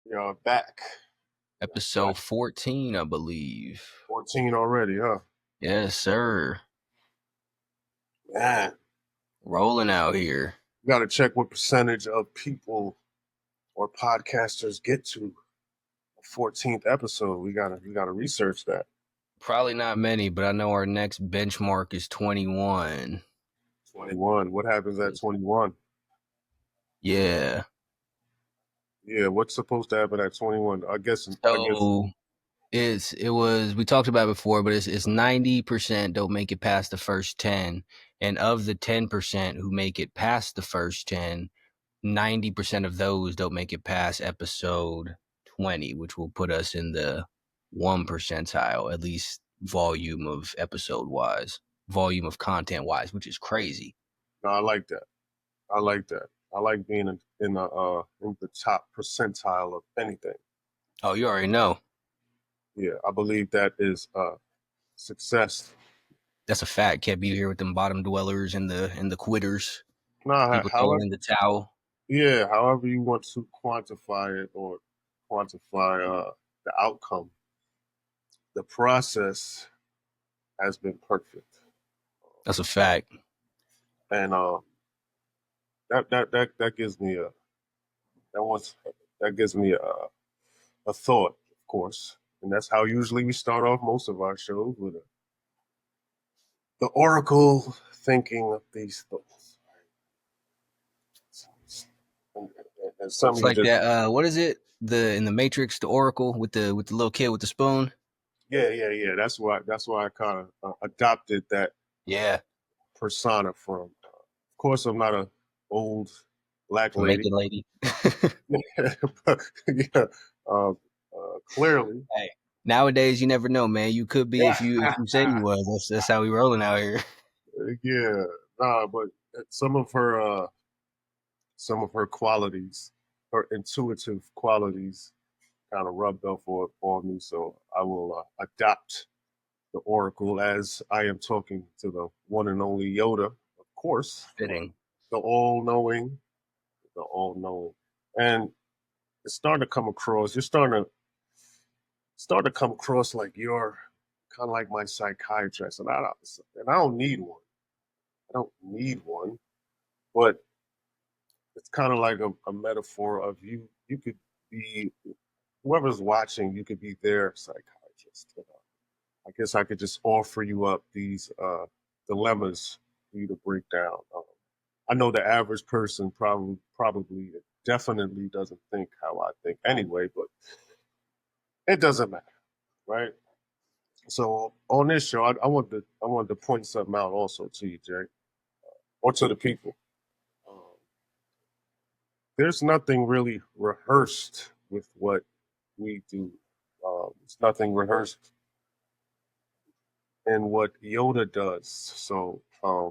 You're back. Episode 14, I believe. 14 already, huh? Yes, sir. Man, Rolling out here. you got to check what percentage of people or podcasters get to a 14th episode. We gotta research that. Probably not many, but I know our next benchmark is 21. 21. What happens at 21? Yeah. Yeah, what's supposed to happen at 21? I guess. So we talked about it before, but it's 90% don't make it past the first 10. And of the 10% who make it past the first 10, 90% of those don't make it past episode 20, which will put us in the 1 percentile, at least volume of episode wise, volume of content wise, which is crazy. No, I like that. I like that. I like being in the top percentile of anything. Oh, you already know. Yeah, I believe that is success. That's a fact. Can't be here with them bottom dwellers and the quitters. Nah, People throwing however, in the towel. yeah, however you want to quantify it or quantify the outcome, the process has been perfect, That's a fact. and that gives me a that wants that gives me a thought, of course, and that's how usually we start off most of our shows with the oracle thinking of these thoughts, and, and some It's you like just that. What is it? In the Matrix, the Oracle with the little kid with the spoon. yeah. That's why I kind of adopted that Yeah, persona from. Of course, I'm not a old black lady. Jamaican lady. But, yeah, uh, clearly. Hey, nowadays you never know, man. You could be if you say you was. That's how we rolling out here. Yeah, but some of her qualities, her intuitive qualities, kind of rubbed off on me. So I will adopt the oracle as I am talking to the one and only Yoda, of course, Fitting. the all-knowing, the all-knowing, and it's starting to come across. You're starting to come across like you're kind of like my psychiatrist, and I don't need one. I don't need one, but it's kind of like a metaphor of you. You could be whoever's watching. You could be their psychiatrist. I guess I could just offer you up these dilemmas for you to break down. I know the average person probably definitely doesn't think how I think anyway, but it doesn't matter, right? So on this show, I wanted to point something out also to you, Jay, or to the people. Um, there's nothing really rehearsed with what we do. It's nothing rehearsed in what Yoda does. So I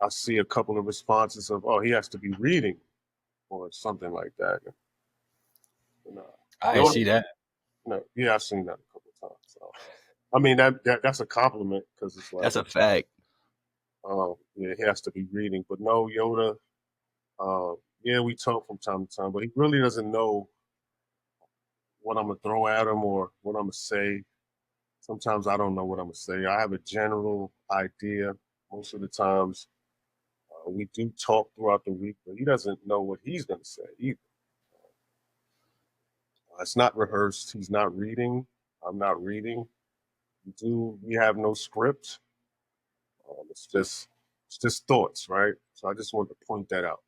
see a couple of responses of, "Oh, he has to be reading," or something like that. And, I didn't Yoda, see that. no, yeah, I've seen that a couple of times. So, I mean that's a compliment because it's like, That's a fact. yeah, he has to be reading. But no, Yoda, yeah, we talk from time to time, but he really doesn't know what I'm gonna throw at him or what I'm gonna say. Sometimes I don't know what I'm gonna say. I have a general idea. Most of the times, we do talk throughout the week, but he doesn't know what he's gonna say either. It's not rehearsed. He's not reading. I'm not reading. We have no script. It's just thoughts, right? So I just wanted to point that out.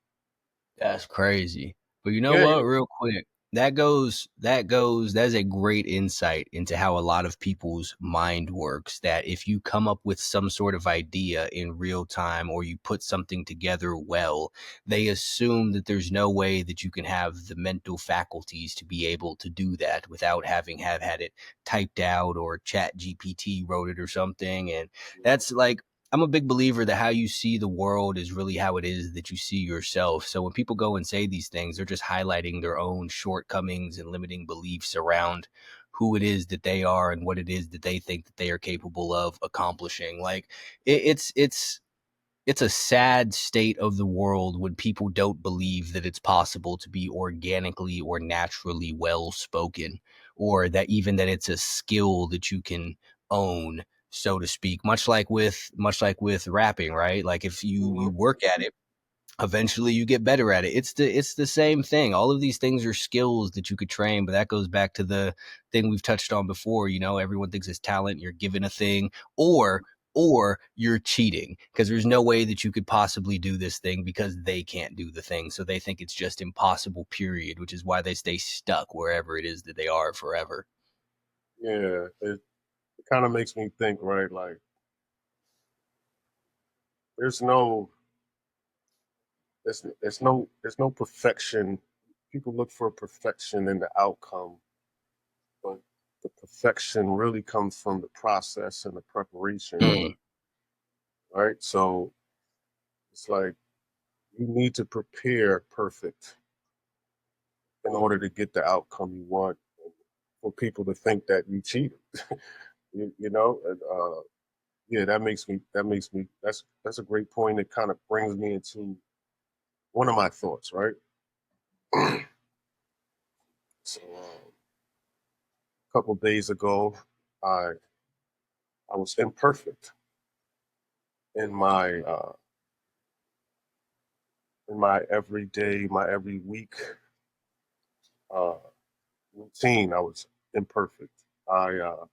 That's crazy. But you know Yeah, what? Real quick, that's a great insight into how a lot of people's mind works. That if you come up with some sort of idea in real time or you put something together well, they assume that there's no way that you can have the mental faculties to be able to do that without having have had it typed out or Chat GPT wrote it or something. And that's like I'm a big believer that how you see the world is really how it is that you see yourself. So when people go and say these things, they're just highlighting their own shortcomings and limiting beliefs around who it is that they are and what it is that they think that they are capable of accomplishing. Like it's it's a sad state of the world when people don't believe that it's possible to be organically or naturally well spoken, or that even that it's a skill that you can own, so to speak. Much like with rapping, right? Like if you Hmm. work at it, eventually you get better at it. It's the same thing. All of these things are skills that you could train, but that goes back to the thing we've touched on before. Everyone thinks it's talent. You're given a thing, or you're cheating, because there's no way that you could possibly do this thing because they can't do the thing. So they think it's just impossible, period, which is why they stay stuck wherever it is that they are forever. Yeah, it kind of makes me think, right? Like, there's no, there's no perfection. People look for perfection in the outcome, but the perfection really comes from the process and the preparation, Mm. right? So it's like you need to prepare perfect in order to get the outcome you want. For people to think that you cheated, you know, and, yeah, that's a great point. It kind of brings me into one of my thoughts, right? So a couple of days ago, I I was imperfect in my everyday, my every week uh, routine. I was imperfect. I uh,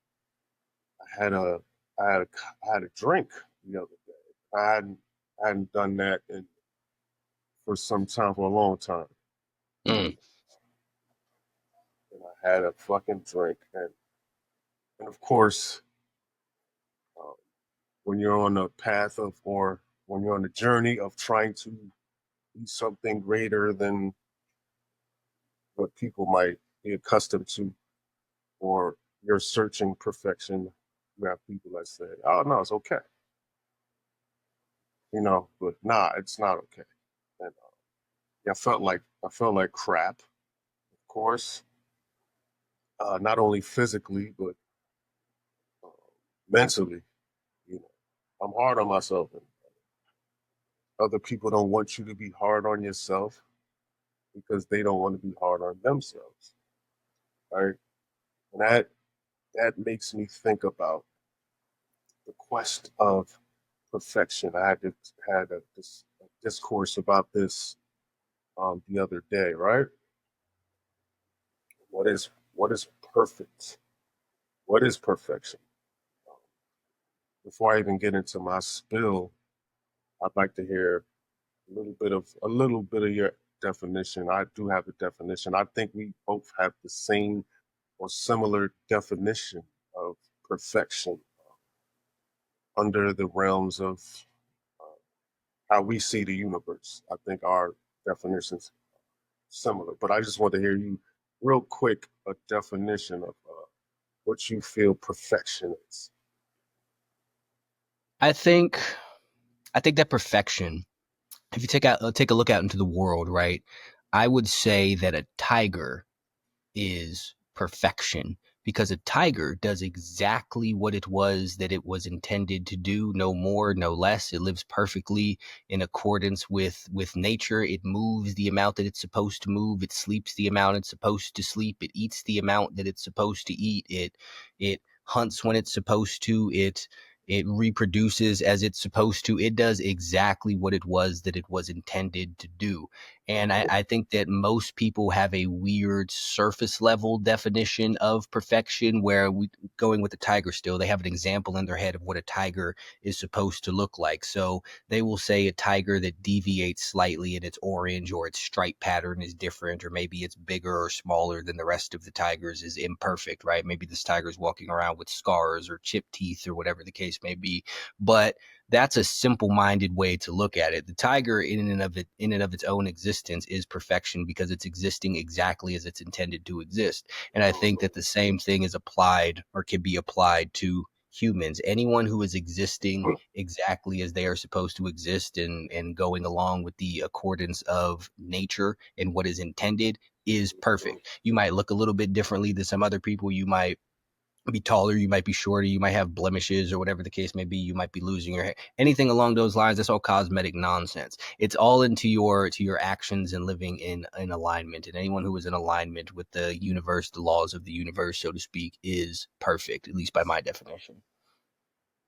I had a I had a drink the other day. I hadn't done that for some time, for a long time, Mm. and I had a fucking drink, and of course, um, when you're on the path of, or when you're on the journey of trying to be something greater than what people might be accustomed to, or you're searching perfection, you have people that say, "Oh no, it's okay," but nah, it's not okay. And yeah, I felt like crap, of course, not only physically but uh, mentally. You know, I'm hard on myself, and other people don't want you to be hard on yourself because they don't want to be hard on themselves, right? And that makes me think about the quest of perfection. I had a discourse about this the other day, right? What is perfect? What is perfection? Before I even get into my spill, I'd like to hear a little bit of your definition. I do have a definition. I think we both have the same or similar definition of perfection under the realms of uh, how we see the universe. I think our definitions similar, but I just want to hear you real quick a definition of what you feel perfection is. I think I think that perfection, if you take a look out into the world, right? I would say that a tiger is perfection, because a tiger does exactly what it was intended to do, no more, no less. It lives perfectly in accordance with nature. It moves the amount that it's supposed to move. It sleeps the amount it's supposed to sleep. It eats the amount that it's supposed to eat. It hunts when it's supposed to. It reproduces as it's supposed to. It does exactly what it was intended to do. And I, Mhm. I think that most people have a weird surface level definition of perfection, where we going with the tiger still, they have an example in their head of what a tiger is supposed to look like. So they will say a tiger that deviates slightly in its orange, or its stripe pattern is different, or maybe it's bigger or smaller than the rest of the tigers, is imperfect, right? Maybe this tiger's walking around with scars or chipped teeth or whatever the case may be. But that's a simple-minded way to look at it. The tiger, in and of its own existence, is perfection because it's existing exactly as it's intended to exist. And I think that the same thing is applied, or can be applied, to humans. Anyone who is existing exactly as they are supposed to exist, and going along with the accordance of nature and what is intended, is perfect. You might look a little bit differently than some other people. You might be taller, you might be shorter, you might have blemishes or whatever the case may be, you might be losing your hair, anything along those lines. That's all cosmetic nonsense. It's all into your actions and living in alignment. And anyone who is in alignment with the universe, the laws of the universe, so to speak, is perfect, at least by my definition.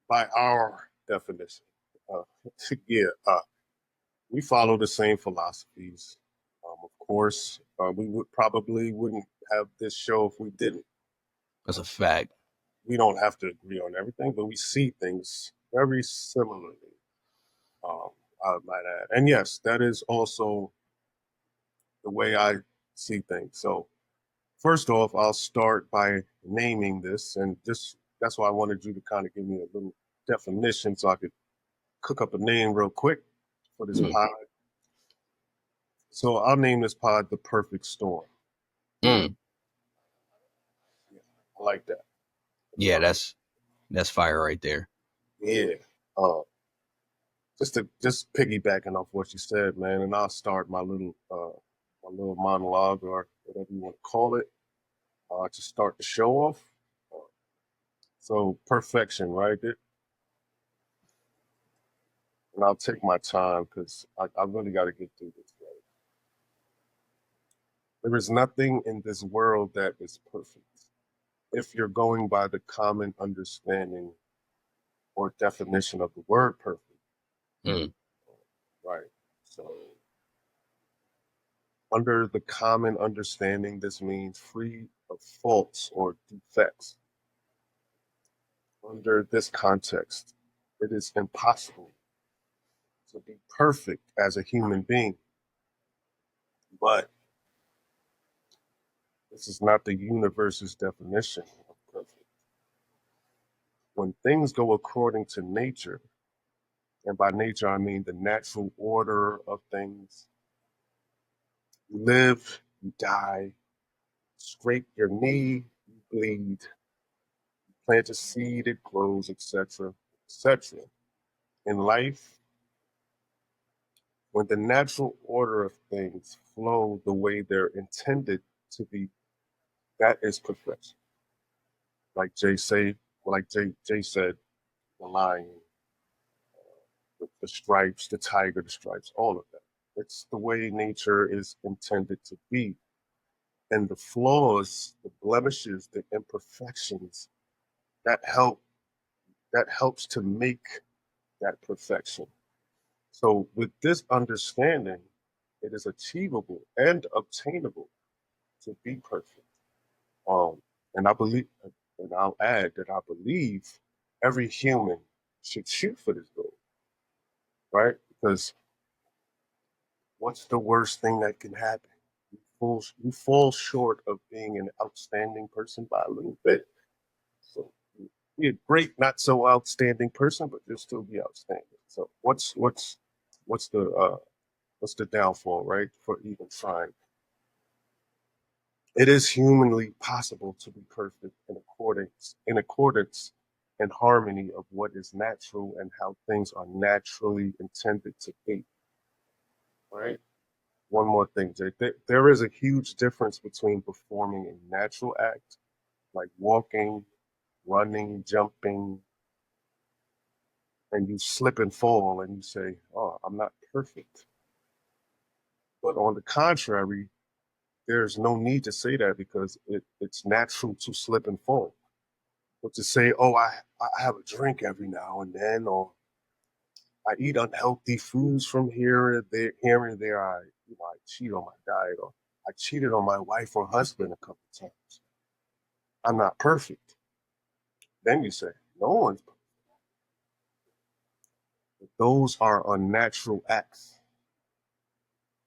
By our definition. Uh, yeah, we follow the same philosophies. Of course, we would probably wouldn't have this show if we didn't. That's a fact. We don't have to agree on everything, but we see things very similarly. Um, I might add, and yes, that is also the way I see things. So, first off, I'll start by naming this, and that's why I wanted you to kind of give me a little definition so I could cook up a name real quick for this Mm, pod. So I'll name this pod the perfect storm. mm. Yeah, I like that. The Yeah, perfect. that's fire right there. Yeah. Uh, just piggybacking off what you said, man, and I'll start my little monologue or whatever you want to call it to start the show off. Uh, so perfection, right? And I'll take my time because I really got to get through this. Right? There is nothing in this world that is perfect. If you're going by the common understanding or definition of the word perfect, Mm, right? So, under the common understanding, this means free of faults or defects. Under this context, it is impossible to be perfect as a human being, but this is not the universe's definition of perfect. When things go according to nature, and by nature I mean the natural order of things, you live, you die, scrape your knee, you bleed, plant a seed, it grows, etc., etc. In life, when the natural order of things flow the way they're intended to be, that is perfection. Like Jay said, the lion, the stripes, the tiger, the stripes, all of that. It's the way nature is intended to be. And the flaws, the blemishes, the imperfections, that help that helps to make that perfection. So with this understanding, it is achievable and obtainable to be perfect. Um, and I believe, and I'll add that I believe every human should shoot for this goal, right? Because what's the worst thing that can happen? You fall short of being an outstanding person by a little bit. So be a great, not so outstanding person, but you'll still be outstanding. So what's the downfall, right? For even trying. It is humanly possible to be perfect in accordance and harmony of what is natural and how things are naturally intended to be. Right. One more thing, Jay. There is a huge difference between performing a natural act like walking, running, jumping, and you slip and fall and you say, "Oh, I'm not perfect." But on the contrary, there's no need to say that because it's natural to slip and fall. But to say, "Oh, I have a drink every now and then," or "I eat unhealthy foods from here and there," I cheat on my diet, or "I cheated on my wife or husband a couple times. I'm not perfect." Then you say, "No one's perfect." Those are unnatural acts.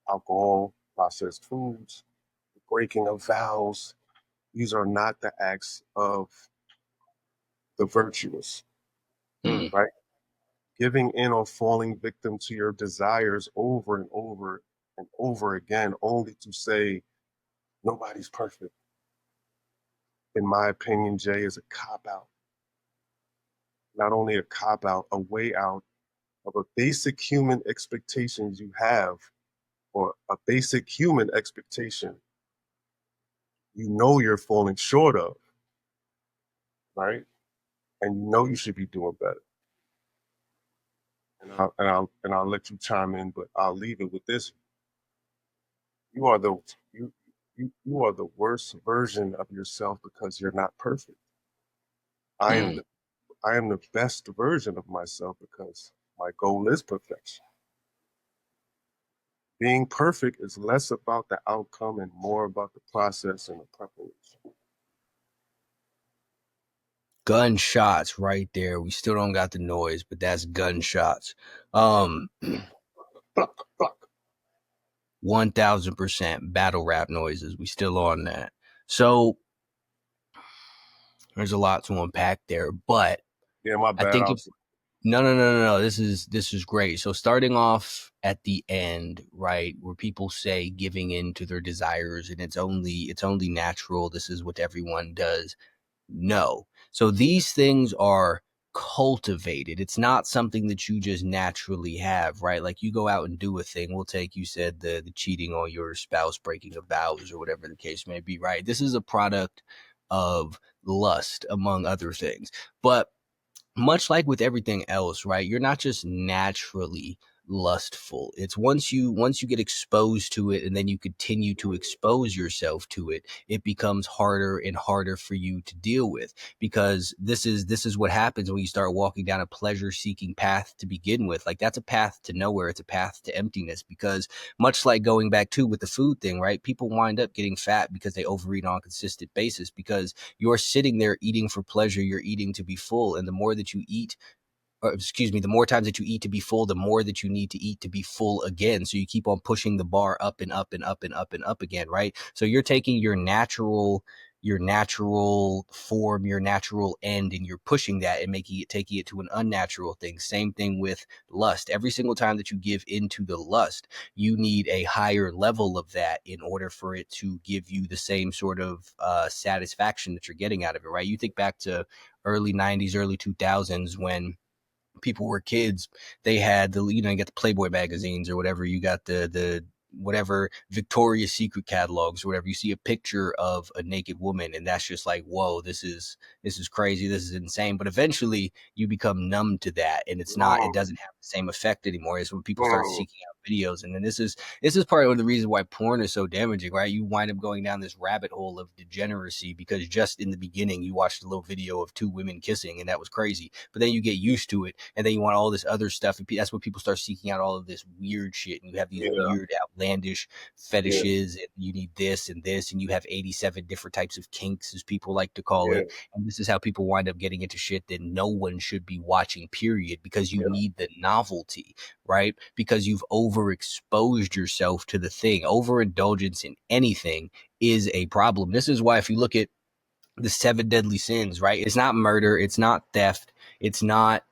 Alcohol, processed foods, breaking of vows. These are not the acts of the virtuous, mm. right? Giving in or falling victim to your desires over and over and over again, only to say nobody's perfect, in my opinion, Jay, is a cop out. Not only a cop out, a way out of a basic human expectations you have, or a basic human expectation you know you're falling short of, right? And you know you should be doing better. And I'll let you chime in, but I'll leave it with this: you are the you you are the worst version of yourself because you're not perfect. I am Mm. the I am the best version of myself because my goal is perfection. Being perfect is less about the outcome and more about the process and the preparation. Gunshots right there. We still don't got the noise, but that's gunshots. Um, Pluck, pluck. 1000% battle rap noises. We still on that. So there's a lot to unpack there, but Yeah, my I bad. think I'll if no. This is great. So starting off at the end, right, where people say giving in to their desires and it's only natural. This is what everyone does. No. So these things are cultivated. It's not something that you just naturally have, right? Like you go out and do a thing. We'll take, you said, the cheating on your spouse, breaking of vows, or whatever the case may be, right? This is a product of lust, among other things. But much like with everything else, right? You're not just naturally lustful. It's once you get exposed to it and then you continue to expose yourself to it, it becomes harder and harder for you to deal with, because this is what happens when you start walking down a pleasure seeking path to begin with. Like that's a path to nowhere. It's a path to emptiness, because much like going back to with the food thing, right? People wind up getting fat because they overeat on a consistent basis, because you're sitting there eating for pleasure, you're eating to be full, and the more that you eat, or excuse me, the more times that you eat to be full, the more that you need to eat to be full again. So you keep on pushing the bar up and up and up and up and up again, right? So you're taking your natural form, your natural end, and you're pushing that and taking it to an unnatural thing. Same thing with lust. Every single time that you give into the lust, you need a higher level of that in order for it to give you the same sort of satisfaction that you're getting out of it, right? You think back to early 90s, early 2000s, when people were kids, they had you got the Playboy magazines or whatever, you got the whatever Victoria's Secret catalogs or whatever. You see a picture of a naked woman, and that's just like, whoa, this is crazy, this is insane. But eventually you become numb to that, and it Mm, doesn't have the same effect anymore. It's when people start mm, seeking out videos, and then this is part of the reason why porn is so damaging, right? You wind up going down this rabbit hole of degeneracy because just in the beginning you watched a little video of two women kissing and that was crazy, but then you get used to it, and then you want all this other stuff, and that's when people start seeking out all of this weird shit, and you have these yeah, weird outlandish yeah, fetishes, and you need this, and you have 87 different types of kinks, as people like to call yeah, it. And this is how people wind up getting into shit that no one should be watching, period, because you yeah, need the novelty, right? Because you've overexposed yourself to the thing. Overindulgence in anything is a problem. This is why if you look at the seven deadly sins, right? It's not murder, it's not theft, it's not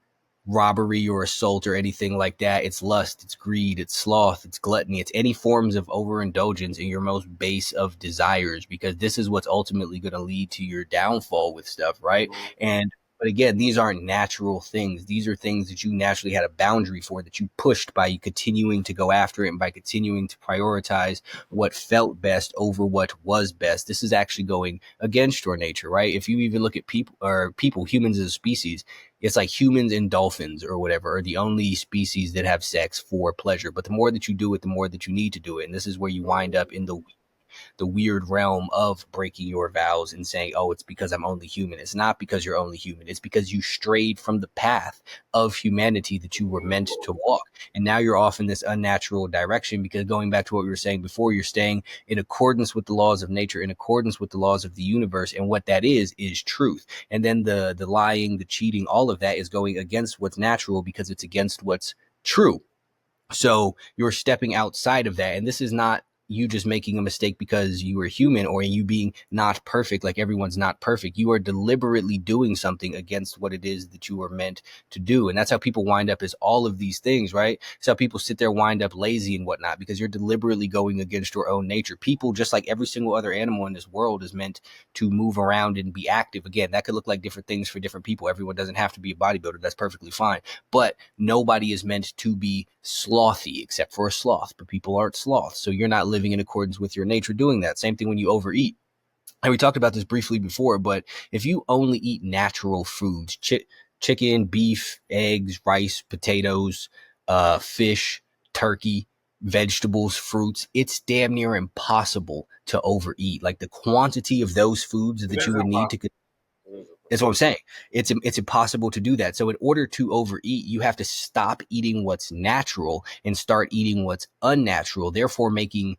robbery or assault or anything like that. It's lust, it's greed, it's sloth, it's gluttony, it's any forms of overindulgence in your most base of desires, because this is what's ultimately going to lead to your downfall with stuff, right? mm, And but again, these aren't natural things. These are things that you naturally had a boundary for, that you pushed by you continuing to go after it and by continuing to prioritize what felt best over what was best. This is actually going against your nature, right? If you even look at humans as a species, it's like humans and dolphins or whatever are the only species that have sex for pleasure. But the more that you do it, the more that you need to do it. And this is where you wind up in the weird realm of breaking your vows and saying, oh, it's because I'm only human. It's not because you're only human. It's because you strayed from the path of humanity that you were meant to walk. And now you're off in this unnatural direction, because going back to what we were saying before, you're staying in accordance with the laws of nature, in accordance with the laws of the universe. And what that is truth. And then the lying, the cheating, all of that is going against what's natural because it's against what's true. So you're stepping outside of that. And this is not you just making a mistake because you are human, or you being not perfect. Like everyone's not perfect. You are deliberately doing something against what it is that you were meant to do. And that's how people wind up, is all of these things, right? So people sit there, wind up lazy and whatnot, because you're deliberately going against your own nature. People, just like every single other animal in this world, is meant to move around and be active. Again, that could look like different things for different people. Everyone doesn't have to be a bodybuilder. That's perfectly fine. But nobody is meant to be slothy except for a sloth, but people aren't sloths. So you're not living in accordance with your nature doing that. Same thing when you overeat. and we talked about this briefly before, but if you only eat natural foods, chicken, beef, eggs, rice, potatoes, fish, turkey, vegetables, fruits, it's damn near impossible to overeat. Like the quantity of those foods It that is you would need to, impossible. It is that's what I'm saying. It's impossible to do that. So in order to overeat, you have to stop eating what's natural and start eating what's unnatural, therefore making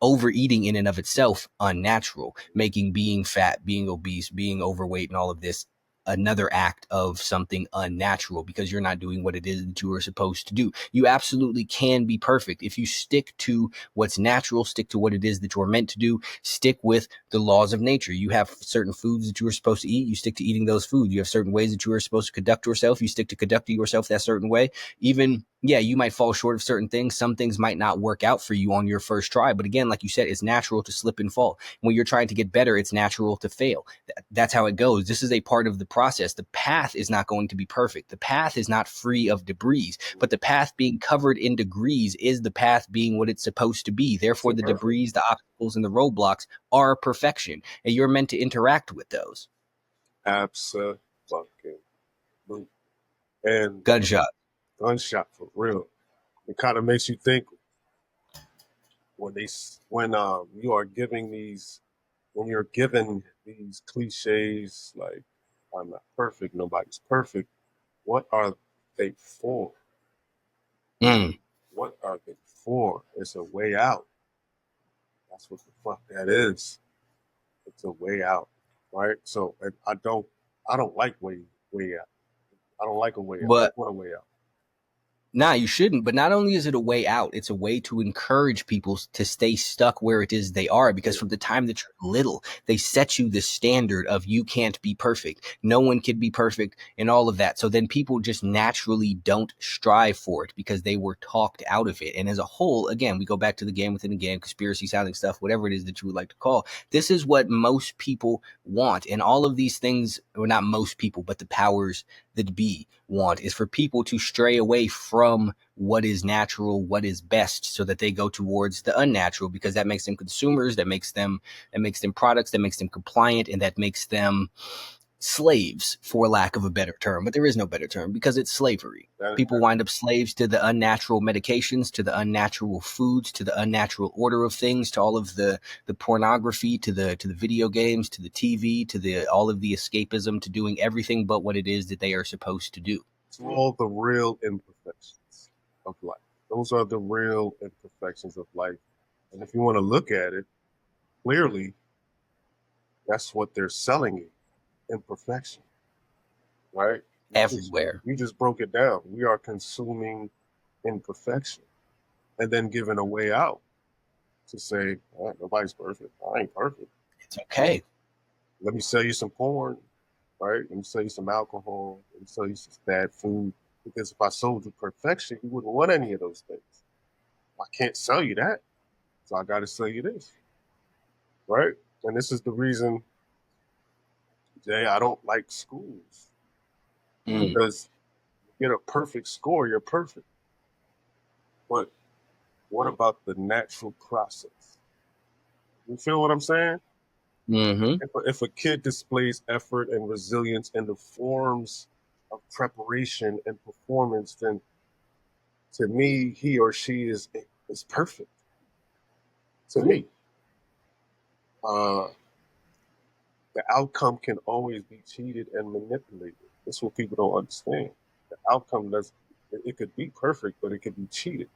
overeating in and of itself unnatural, making being fat, being obese, being overweight, and all of this another act of something unnatural because you're not doing what it is that you are supposed to do. You absolutely can be perfect if you stick to what's natural, stick to what it is that you're meant to do, stick with the laws of nature. You have certain foods that you are supposed to eat, you stick to eating those foods. You have certain ways that you are supposed to conduct yourself, you stick to conducting yourself that certain way. Even, yeah, you might fall short of certain things. Some things might not work out for you on your first try. But again, like you said, it's natural to slip and fall. When you're trying to get better, it's natural to fail. That's how it goes. This is a part of the process. The path is not going to be perfect. The path is not free of debris, but the path being covered in degrees is the path being what it's supposed to be. Therefore, the perfect. debris, the obstacles, and the roadblocks are perfection. And you're meant to interact with those. Absolutely. And Gunshot. gunshot for real. It kind of makes you think when you are giving these when you're given these cliches like I'm not perfect, nobody's perfect. What are they for? Mm. What are they for? It's a way out. That's what the fuck that is. It's a way out, right? So I don't like way out. I don't like a way out. I But want a way out. nah, you shouldn't. But not only is it a way out, it's a way to encourage people to stay stuck where it is they are. Because Yeah, from the time that you're little, they set you the standard of you can't be perfect. No one can be perfect and all of that. So then people just naturally don't strive for it because they were talked out of it. And as a whole, again, we go back to the game within the game, conspiracy sounding stuff, whatever it is that you would like to call. This is what most people want. And all of these things, or not most people, but the powers that be want is for people to stray away from what is natural, what is best, so that they go towards the unnatural because that makes them consumers, that makes them products, that makes them compliant, and that makes them slaves, for lack of a better term. But there is no better term because it's slavery. that, People wind up slaves to the unnatural medications, to the unnatural foods, to the unnatural order of things, to all of the pornography, to the video games, to the TV, to the all of the escapism, to doing everything but what it is that they are supposed to do. it's all the real imperfections of life. Those are the real imperfections of life. And if you want to look at it clearly, that's what they're selling you, imperfection, right? Everywhere. You just broke it down. We are consuming imperfection and then giving a way out to say, nobody's perfect. I ain't perfect. It's okay. Let me sell you some porn, right? Let me sell you some alcohol. Let me sell you some bad food. Because if I sold you perfection, you wouldn't want any of those things. I can't sell you that. So I got to sell you this, right? And this is the reason, Jay, I don't like schools Mm. because you get a perfect score, you're perfect. But what about the natural process? You feel what I'm saying? Mm-hmm. If a kid displays effort and resilience in the forms of preparation and performance, then to me, he or she is perfect. To me, uh, the outcome can always be cheated and manipulated. That's what people don't understand. The outcome does it could be perfect, but it could be cheated.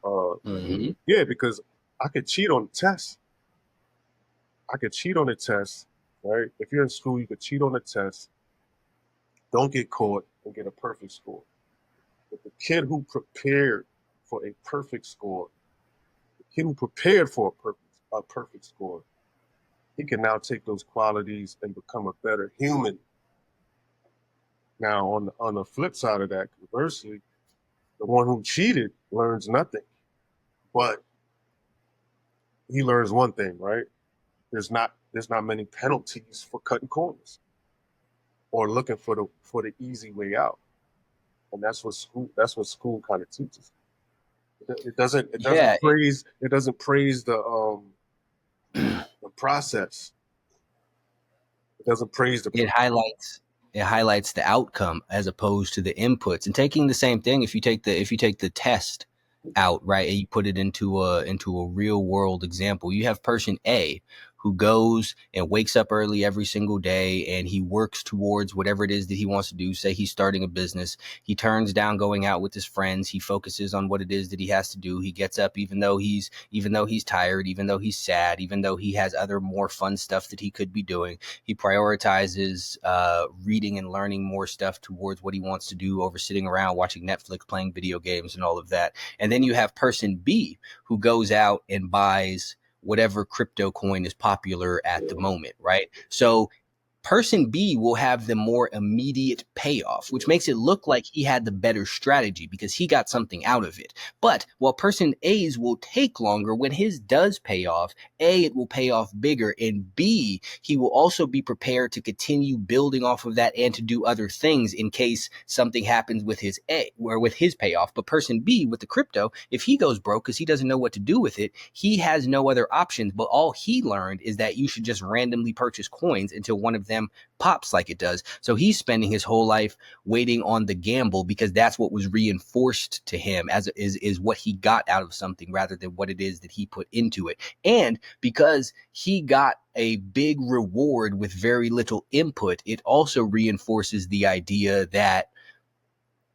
Uh, Mm-hmm. yeah, because I could cheat on the test. I could cheat on the test, right? If you're in school, you could cheat on the test. Don't get caught and get a perfect score. But the kid who prepared for a perfect score, the kid who prepared for a perfect score, he can now take those qualities and become a better human. Now, on the flip side of that, conversely, the one who cheated learns nothing, but he learns one thing, right? There's not many penalties for cutting corners or looking for the easy way out, and that's what school kind of teaches. It doesn't Yeah. praise the process. It doesn't praise the It highlights the outcome as opposed to the inputs. And taking the same thing, if you take the test out, right, and you put it into a real world example, you have person A who goes and wakes up early every single day and he works towards whatever it is that he wants to do. Say he's starting a business. He turns down going out with his friends. He focuses on what it is that he has to do. He gets up even though he's tired, even though he's sad, even though he has other more fun stuff that he could be doing. He prioritizes reading and learning more stuff towards what he wants to do over sitting around watching Netflix, playing video games, and all of that. And then you have person B who goes out and buys whatever crypto coin is popular at the moment, right? So person B will have the more immediate payoff, which makes it look like he had the better strategy because he got something out of it. But while person A's will take longer, when his does pay off, A, it will pay off bigger, and B, he will also be prepared to continue building off of that and to do other things in case something happens with his A or with his payoff. But person B with the crypto, if he goes broke because he doesn't know what to do with it, he has no other options. But all he learned is that you should just randomly purchase coins until one of them pops like it does. So he's spending his whole life waiting on the gamble because that's what was reinforced to him as is what he got out of something rather than what it is that he put into it. And because he got a big reward with very little input, it also reinforces the idea that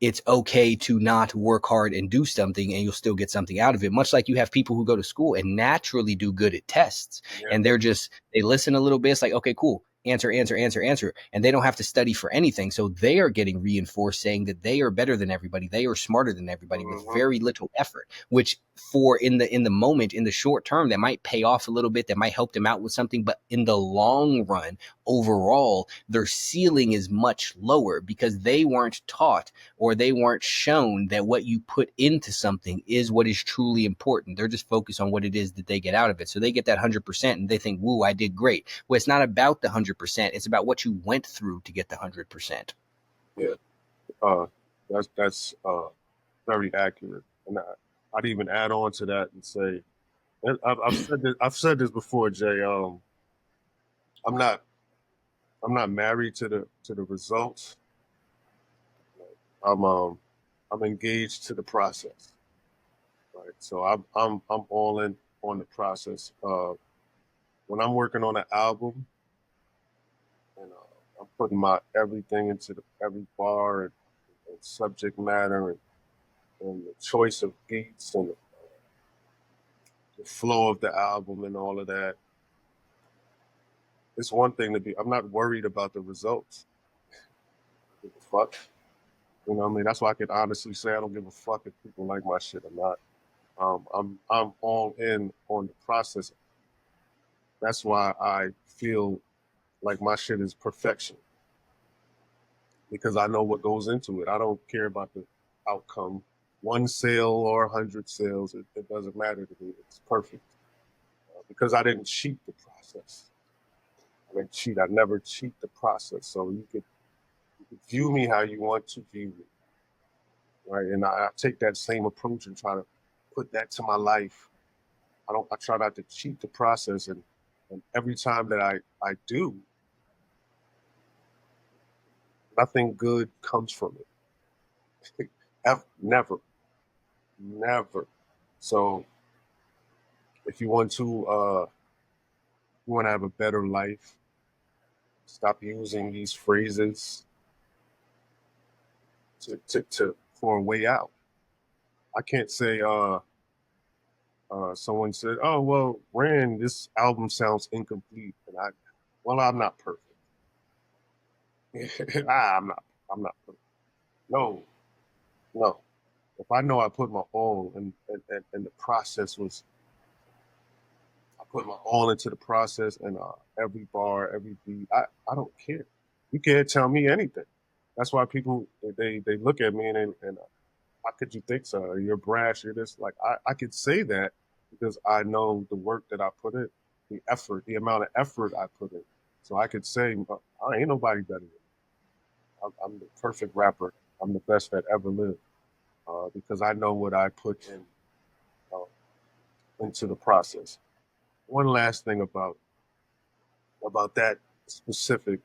it's okay to not work hard and do something and you'll still get something out of it. Much like you have people who go to school and naturally do good at tests Yeah. and they listen a little bit. It's like, okay, cool. Answer. And they don't have to study for anything. So they are getting reinforced saying that they are better than everybody. They are smarter than everybody with very little effort, which for in the moment, in the short term, that might pay off a little bit. That might help them out with something. But in the long run, overall, their ceiling is much lower because they weren't taught or they weren't shown that what you put into something is what is truly important. They're just focused on what it is that they get out of it. So they get that 100% and they think, woo, I did great. Well, it's not about the 100%. It's about what you went through to get the 100%. Yeah. That's very accurate. And I'd even add on to that and say, and I've said this before, Jay. I'm not I'm not married to the results. I'm um I'm engaged to the process. Right. So I'm all in on the process. When I'm working on an album and I'm putting my everything into every bar and subject matter and the choice of beats and the flow of the album and all of that. It's one thing to be. I'm not worried about the results. Give a fuck. You know what I mean? That's why I can honestly say I don't give a fuck if people like my shit or not. I'm all in on the process. That's why I feel like my shit is perfection because I know what goes into it. I don't care about the outcome. One sale or 100 sales, it doesn't matter to me. It's perfect because I didn't cheat the process. I didn't cheat. I never cheat the process. So you could view me how you want to view me, right? And I take that same approach and try to put that to my life. I try not to cheat the process, and every time that I do, nothing good comes from it. Never, never. So if you want to have a better life, stop using these phrases to for a way out. I can't say someone said, "Oh well, Rand, this album sounds incomplete," and well, I'm not perfect. I'm not. I'm not perfect. No, no. If I know I put my all and the process was, I put my all into the process and every bar, every beat. I don't care. You can't tell me anything. That's why people they look at me and how could you think so? You're brash. You're this. Like I could say that because I know the work that I put in, the effort, the amount of effort I put in. So I could say I ain't nobody better than me. I'm the perfect rapper. I'm the best that ever lived because I know what I put in uh, into the process. One last thing about that. specific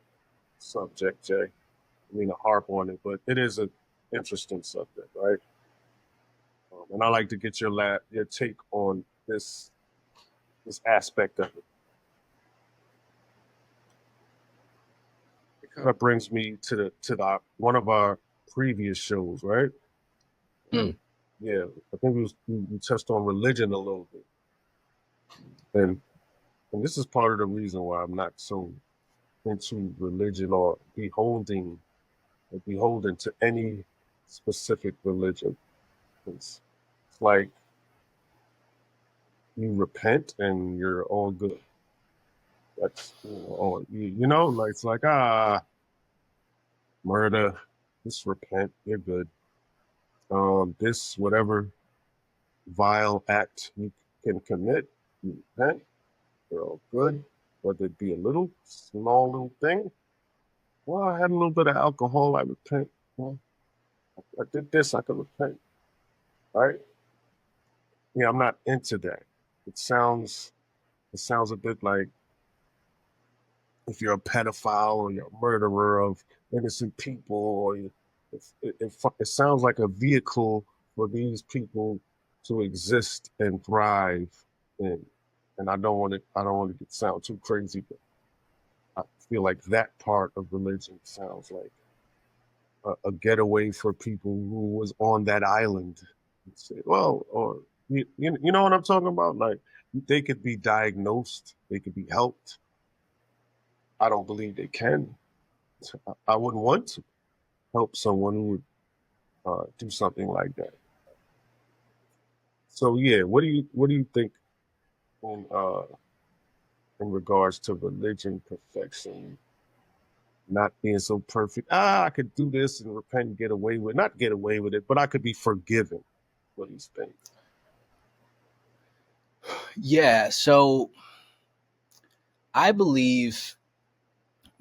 subject, Jay. I mean to harp on it, but it is an interesting subject, right? And I like to get your take on this aspect of it. It kind of brings me to the one of our previous shows, right? Hmm. Yeah, I think we touched on religion a little bit, and this is part of the reason why I'm not so into religion or beholden to any specific religion. It's like you repent and you're all good. That's like it's like murder, just repent, you're good. This whatever vile act you can commit, you repent, you're all good. Whether it be a little small little thing. Well, I had a little bit of alcohol, I repent. Well, I did this, I could repent. Right? Yeah, I'm not into that. It sounds it sounds a bit like if you're a pedophile or you're a murderer of innocent people, or it sounds like a vehicle for these people to exist and thrive in. And I don't want to sound too crazy, but I feel like that part of religion sounds like a getaway for people who was on that island. Well, or you know what I'm talking about? Like they could be diagnosed, they could be helped. I don't believe they can. I wouldn't want to help someone who would do something like that. So yeah, what do you think in in regards to religion, perfection, not being so perfect? I could do this and repent and get away with not get away with it, but I could be forgiven for these things. Yeah. So I believe,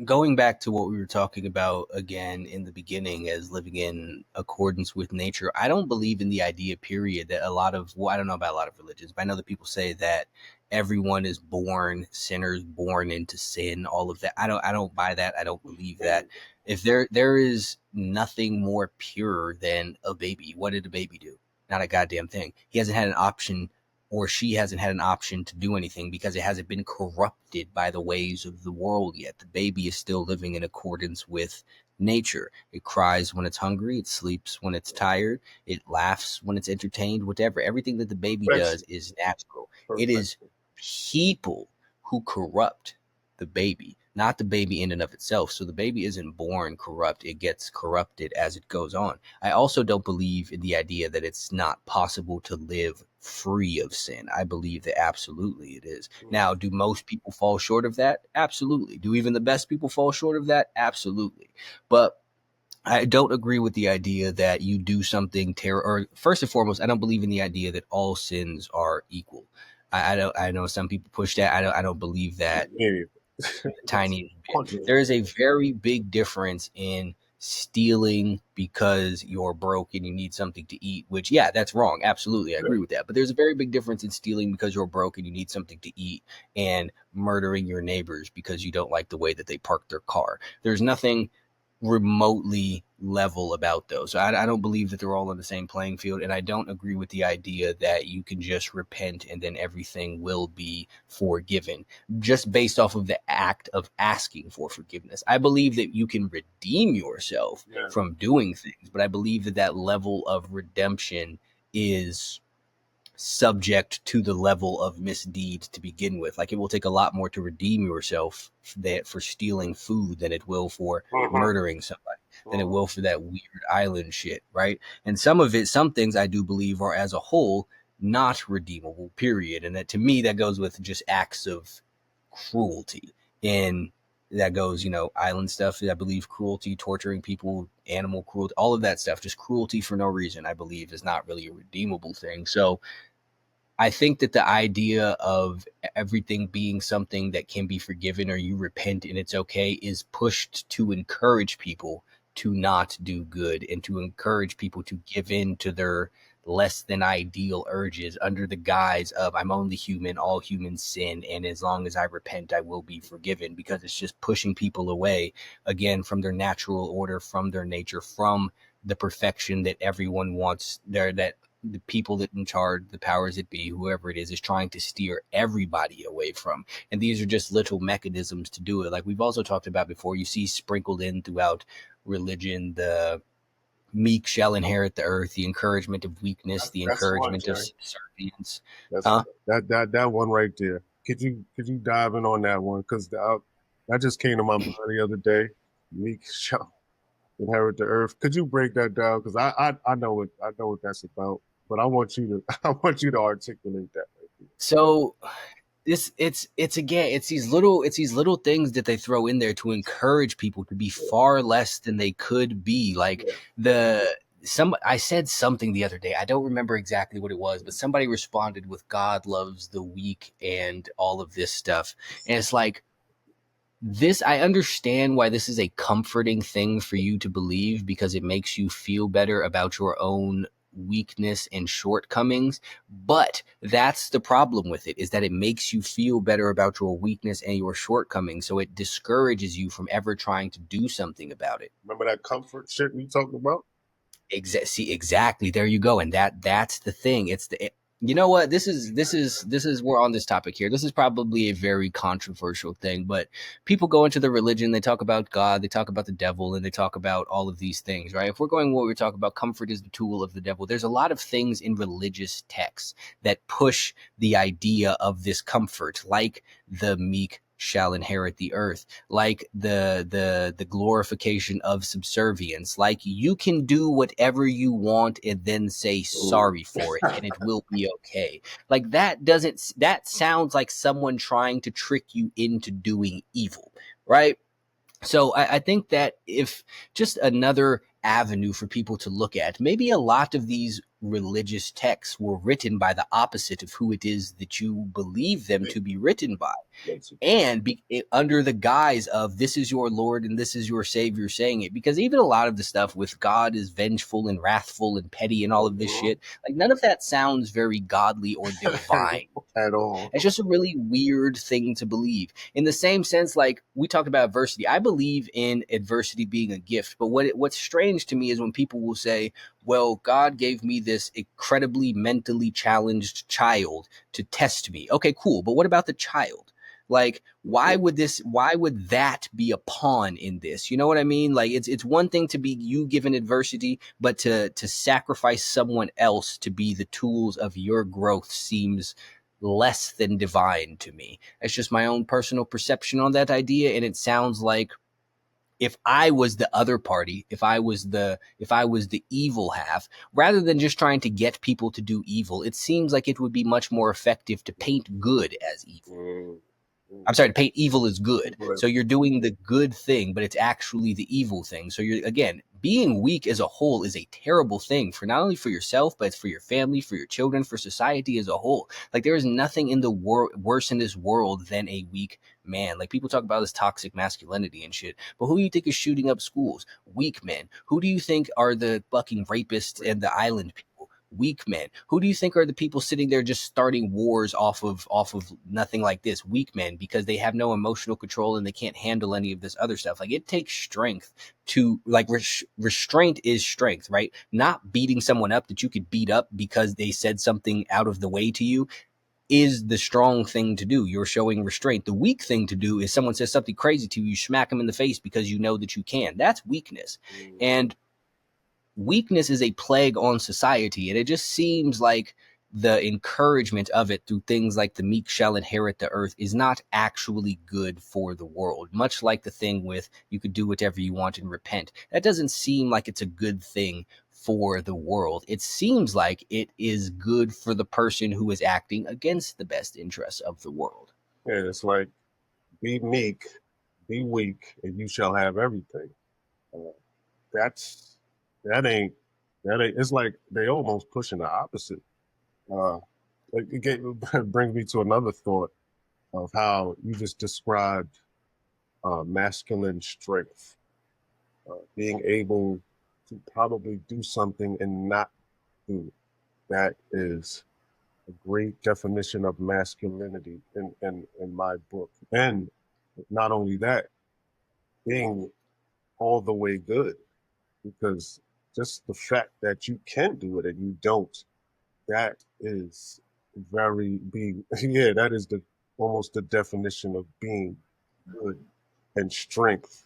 going back to what we were talking about again in the beginning as living in accordance with nature, I don't believe in the idea, period, that a lot of, well, I don't know about a lot of religions, but I know that people say that everyone is born sinners, born into sin, all of that. I don't buy that. I don't believe that. If there is nothing more pure than a baby, what did a baby do? Not a goddamn thing. He hasn't had an option, or she hasn't had an option to do anything because it hasn't been corrupted by the ways of the world yet. The baby is still living in accordance with nature. It cries when it's hungry, it sleeps when it's tired, it laughs when it's entertained, whatever. Everything that the baby does Perfection, is natural. It is perfection. people who corrupt the baby, not the baby in and of itself. So the baby isn't born corrupt, it gets corrupted as it goes on. I also don't believe in the idea that it's not possible to live free of sin. I believe that absolutely it is. Now, do most people fall short of that? Absolutely. Do even the best people fall short of that? Absolutely. But I don't agree with the idea that you do something terrible. Or first and foremost, I don't believe in the idea that all sins are equal. I don't. I know some people push that. I don't believe that Maybe tiniest bit. 100. There is a very big difference in stealing because you're broke and you need something to eat, which, yeah, that's wrong. Absolutely. I agree with that. But there's a very big difference in stealing because you're broke and you need something to eat, and murdering your neighbors because you don't like the way that they park their car. There's nothing remotely level about those. So I don't believe that they're all on the same playing field. And I don't agree with the idea that you can just repent and then everything will be forgiven just based off of the act of asking for forgiveness. I believe that you can redeem yourself Yeah. from doing things, but I believe that that level of redemption is subject to the level of misdeed to begin with. Like, it will take a lot more to redeem yourself that for stealing food than it will for Mhm, murdering somebody, than it mhm. will for that weird island shit, right? And some things I do believe are as a whole not redeemable, period. And that, to me, that goes with just acts of cruelty. And that goes, island stuff. I believe cruelty, torturing people, animal cruelty, all of that stuff, just cruelty for no reason, I believe is not really a redeemable thing. So I think that the idea of everything being something that can be forgiven or you repent and it's okay is pushed to encourage people to not do good and to encourage people to give in to their less than ideal urges under the guise of I'm only human, all humans sin, and as long as I repent, I will be forgiven, because it's just pushing people away again from their natural order, from their nature, from the perfection that everyone wants there, that the people that in charge, the powers that be, whoever it is trying to steer everybody away from. And these are just little mechanisms to do it. Like we've also talked about before, you see sprinkled in throughout religion the meek shall inherit the earth, the encouragement of weakness, the That's one, encouragement of Jay. subservience. That's Huh? that one right there. Could you dive in on that one? Because that just came to my mind the other day. Meek shall inherit the earth. Could you break that down? Because I know what that's about, but I want you to I want you to articulate that. Right So it's again, it's these little things that they throw in there to encourage people to be there. far less than they could be. Like Yeah, the some I said something the other day, I don't remember exactly what it was, but somebody responded with God loves the weak and all of this stuff. And it's like, this, I understand why this is a comforting thing for you to believe, because it makes you feel better about your own weakness and shortcomings. But that's the problem with it, is that it makes you feel better about your weakness and your shortcomings, so it discourages you from ever trying to do something about it. remember that comfort shit we talked about? See, exactly. There you go. And that's the thing. You know what? This is we're on this topic here. This is probably a very controversial thing, but people go into the religion, they talk about God, they talk about the devil, and they talk about all of these things, right? If we're going what we're talking about, comfort is the tool of the devil. There's a lot of things in religious texts that push the idea of this comfort, like the meek shall inherit the earth, like the glorification of subservience, like you can do whatever you want and then say Ooh. sorry for it and it will be okay. Like that sounds like someone trying to trick you into doing evil, right? So I think that if just another avenue for people to look at, maybe a lot of these religious texts were written by the opposite of who it is that you believe them to be written by, and under the guise of this is your Lord and this is your Savior saying it. Because even a lot of the stuff with God is vengeful and wrathful and petty and all of this Mhm. shit, like none of that sounds very godly or divine. At all. It's just a really weird thing to believe. In the same sense, like we talked about adversity, I believe in adversity being a gift. But what's strange to me is when people will say, "Well, God gave me this incredibly mentally challenged child to test me." Okay, cool. But what about the child? Like, why would that be a pawn in this? You know what I mean? Like it's one thing to be you given adversity, but to sacrifice someone else to be the tools of your growth seems less than divine to me. It's just my own personal perception on that idea, and it sounds like if I was the other party, if I was the evil half, rather than just trying to get people to do evil, it seems like it would be much more effective to paint good as evil. Mm, mm. I'm sorry, to paint evil as good. People So you're doing the good thing, but it's actually the evil thing. So you're, again, being weak as a whole is a terrible thing for not only for yourself, but it's for your family, for your children, for society as a whole. Like there is nothing in the world worse in this world than a weak man. Like people talk about this toxic masculinity and shit, but who do you think is shooting up schools? Weak men. Who do you think are the fucking rapists and the island people? Weak men. Who do you think are the people sitting there just starting wars off of nothing like this? Weak men, because they have no emotional control and they can't handle any of this other stuff. Like it takes strength to like restraint is strength, right? Not beating someone up that you could beat up because they said something out of the way to you is the strong thing to do. You're showing restraint. The weak thing to do is someone says something crazy to you, you smack them in the face because you know that you can. That's weakness. Mm. And weakness is a plague on society, and it just seems like the encouragement of it through things like the meek shall inherit the earth is not actually good for the world, much like the thing with you could do whatever you want and repent. That doesn't seem like it's a good thing for the world. It seems like it is good for the person who is acting against the best interests of the world. Yeah, it's like be meek, be weak, and you shall have everything. Uh, that's that ain't that ain't. It's like they almost pushing the opposite. Uh, it brings me to another thought of how you just described masculine strength, being able to probably do something and not do it. That is a great definition of masculinity in my book. And not only that, being all the way good, because just the fact that you can do it and you don't, that is very being yeah, that is the almost the definition of being good and strength.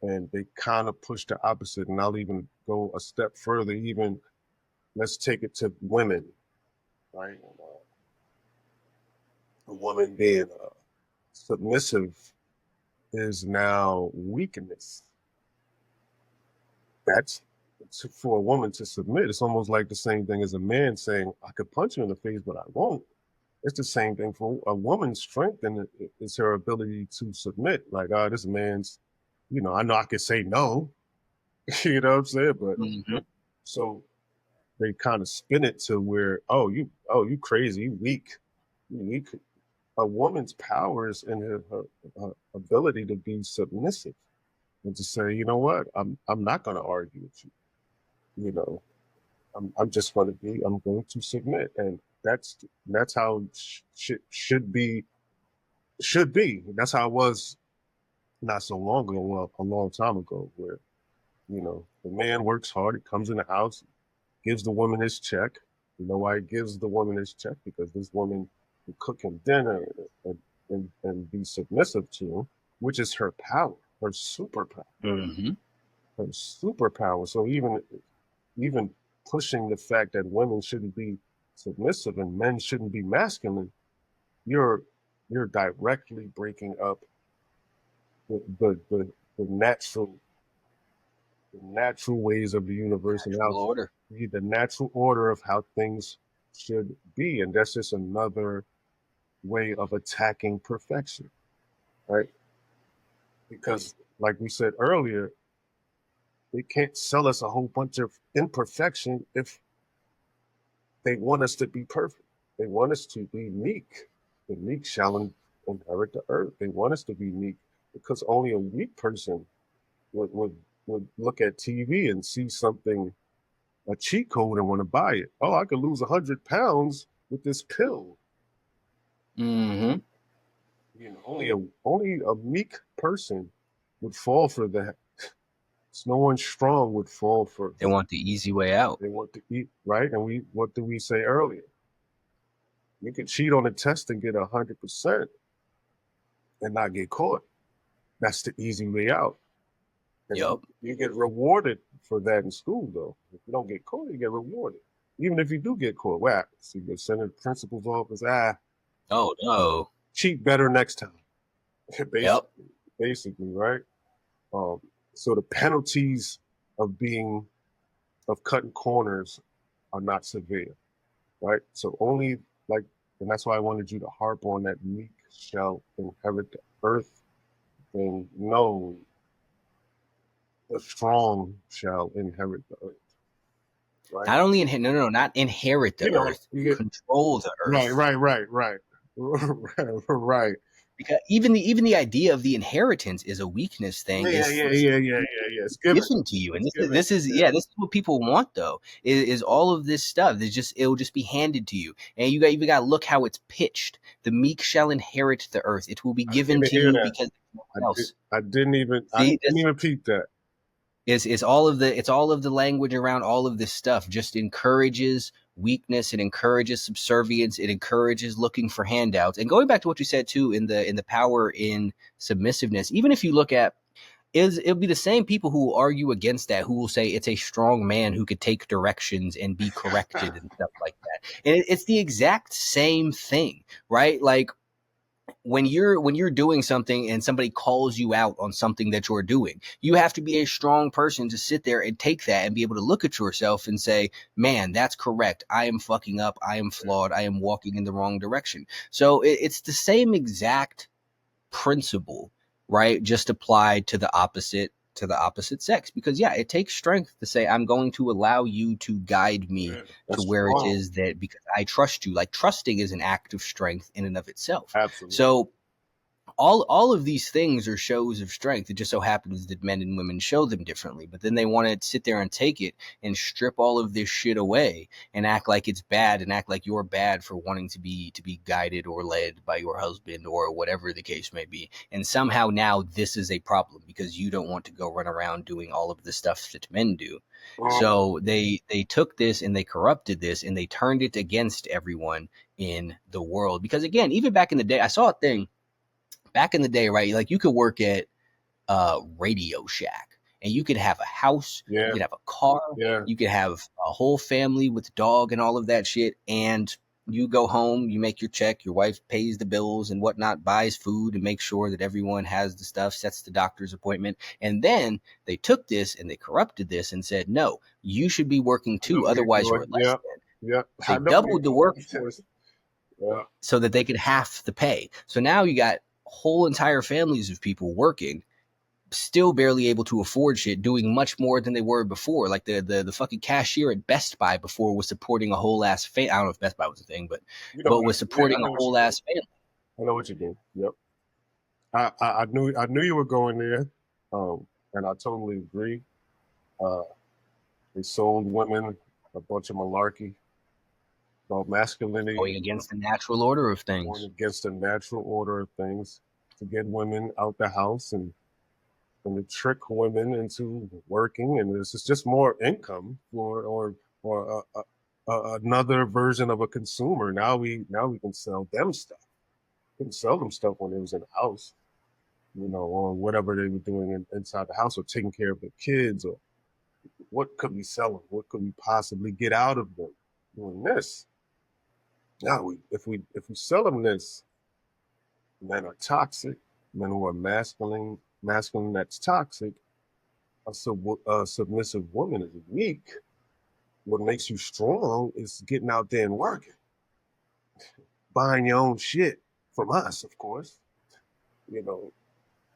And they kind of push the opposite. And I'll even go a step further, even let's take it to women, right? A woman being submissive is now weakness. That's for a woman to submit. It's almost like the same thing as a man saying, I could punch you in the face, but I won't. It's the same thing for a woman's strength, and it's her ability to submit. Like, this man's, I know I could say no, you know what I'm saying? But Mm-hmm. so they kind of spin it to where, you crazy, you weak. You weak. A woman's power is in her ability to be submissive and to say, you know what, I'm not going to argue with you. You know, I'm just going to be. I'm going to submit, and that's how should be. Should be. That's how it was not so long ago. Well, a long time ago, where the man works hard. He comes in the house, gives the woman his check. You know why he gives the woman his check? Because this woman will cook him dinner and be submissive to him, which is her power, her superpower, Mm-hmm. her superpower. So even pushing the fact that women shouldn't be submissive and men shouldn't be masculine, you're directly breaking up the natural ways of the universe and how Natural order. the natural order of how things should be. And that's just another way of attacking perfection, right? Because, like we said earlier, they can't sell us a whole bunch of imperfection if they want us to be perfect. They want us to be meek. The meek shall inherit the earth. They want us to be meek because only a weak person would look at TV and see something, a cheat code, and want to buy it. Oh, I could lose 100 pounds with this pill. Mm-hmm. Only a meek person would fall for that. No one strong would fall for. They want the easy way out. They want to eat right, and what did we say earlier? You could cheat on a test and get 100% and not get caught. That's the easy way out. And Yup. you get rewarded for that in school, though. If you don't get caught, you get rewarded. Even if you do get caught, what happens? So you get sent to the principal's office. Oh no. Cheat better next time. Yep. Basically, right? Um, so the penalties of cutting corners are not severe, right? So only like, and that's why I wanted you to harp on that meek shall inherit the earth. And no, the strong shall inherit the earth, right? Not only not inherit the earth, You get control the earth. right, right. Because even the idea of the inheritance is a weakness thing. Yeah. It's Given to you, and this is what people want though. Is all of this stuff? It'll just be handed to you, and you got to look how it's pitched. The meek shall inherit the earth; it will be given to you because else. I didn't even peep that. It's all of the language around all of this stuff just encourages weakness, it encourages subservience, it encourages looking for handouts. And going back to what you said too in the power in submissiveness, even if you look at it'll be the same people who will argue against that, who will say it's a strong man who could take directions and be corrected and stuff like that. And it's the exact same thing, right? Like when you're doing something and somebody calls you out on something that you're doing, you have to be a strong person to sit there and take that and be able to look at yourself and say, man, that's correct. I am fucking up. I am flawed. I am walking in the wrong direction. So it's the same exact principle, right? Just applied to the opposite sex. Because it takes strength to say, I'm going to allow you to guide me to where it is that, because I trust you. Like, trusting is an act of strength in and of itself. Absolutely. So all of these things are shows of strength. It just so happens that men and women show them differently. But then they want to sit there and take it and strip all of this shit away and act like it's bad and act like you're bad for wanting to be guided or led by your husband or whatever the case may be. And somehow now this is a problem because you don't want to go run around doing all of the stuff that men do. Mm, So they took this and they corrupted this and they turned it against everyone in the world. Because again, even back in the day, I saw a thing back in the day, right? Like you could work at Radio Shack and you could have a house, you yeah, could have a car, yeah. you could have a whole family with a dog and all of that shit. And you go home, you make your check, your wife pays the bills and whatnot, buys food and makes sure that everyone has the stuff, sets the doctor's appointment. And then they took this and they corrupted this and said, no, you should be working I know too. what you're Otherwise, you're doing. less Yeah, than. yeah. I They know what you're doubled the doing. workforce Yeah. so that they could half the pay. So now you got whole entire families of people working, still barely able to afford shit, doing much more than they were before. Like the fucking cashier at Best Buy before was supporting a whole ass I don't know if Best Buy was a thing, but You know what? was Yeah, I supporting a know what whole you're doing. ass family. I know what you're doing. Yep. I knew you were going there, and I totally agree. Uh, they sold women a bunch of malarkey about masculinity, Going against the natural order of going things. against the natural order of things to get women out the house and to trick women into working, and this is just more income for another version of a consumer. Now we can sell them stuff. We can sell them stuff when it was in the house, or whatever they were doing inside the house, or taking care of their kids, or what could we sell them? What could we possibly get out of them doing this? Now, if we sell them this, men are toxic. Men who are masculine that's toxic. A submissive woman is weak. What makes you strong is getting out there and working, buying your own shit from us, of course. You know,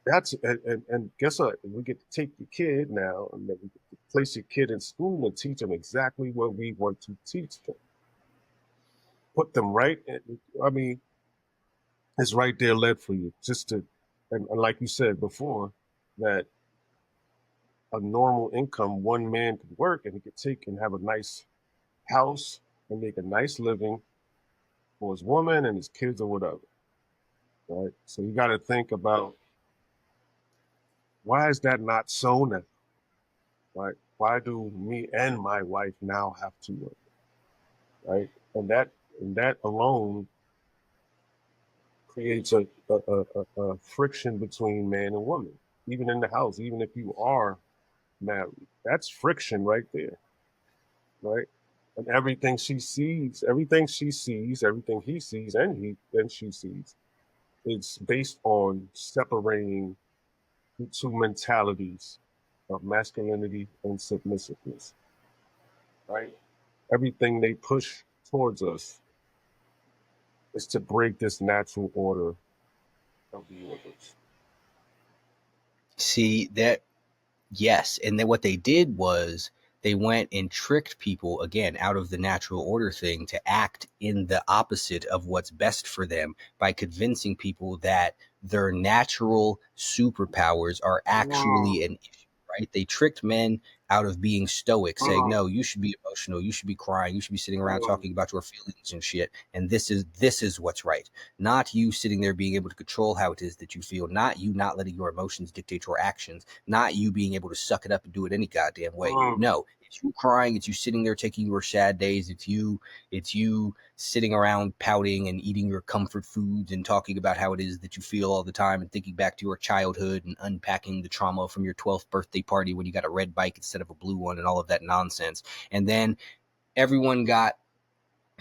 that's and guess what? We get to take your kid now, and then we get to place your kid in school and teach them exactly what we want to teach them. Put them right. I mean, it's right there led for you, just to, and like you said before, that a normal income, one man could work and he could take and have a nice house and make a nice living for his woman and his kids or whatever. Right. So you got to think about, why is that not so now? Right. Why do me and my wife now have to work? Right. And that alone creates a friction between man and woman, even in the house, even if you are married. That's friction right there. Right. And everything he sees and she sees, it's based on separating the two mentalities of masculinity and submissiveness, right? Everything they push towards us is to break this natural order of the universe. See that. Yes, and then what they did was they went and tricked people again out of the natural order thing to act in the opposite of what's best for them by convincing people that their natural superpowers are Mm, actually an issue, right? They tricked men out of being stoic, saying, mm, "No, you should be emotional, you should be crying, you should be sitting around mm, talking about your feelings and shit, and this is what's right." Not you sitting there being able to control how it is that you feel, not you not letting your emotions dictate your actions, not you being able to suck it up and do it any goddamn way. mm, No, it's you crying, it's you sitting there taking your sad days, it's you sitting around pouting and eating your comfort foods and talking about how it is that you feel all the time and thinking back to your childhood and unpacking the trauma from your 12th birthday party when you got a red bike instead of a blue one and all of that nonsense. And then everyone got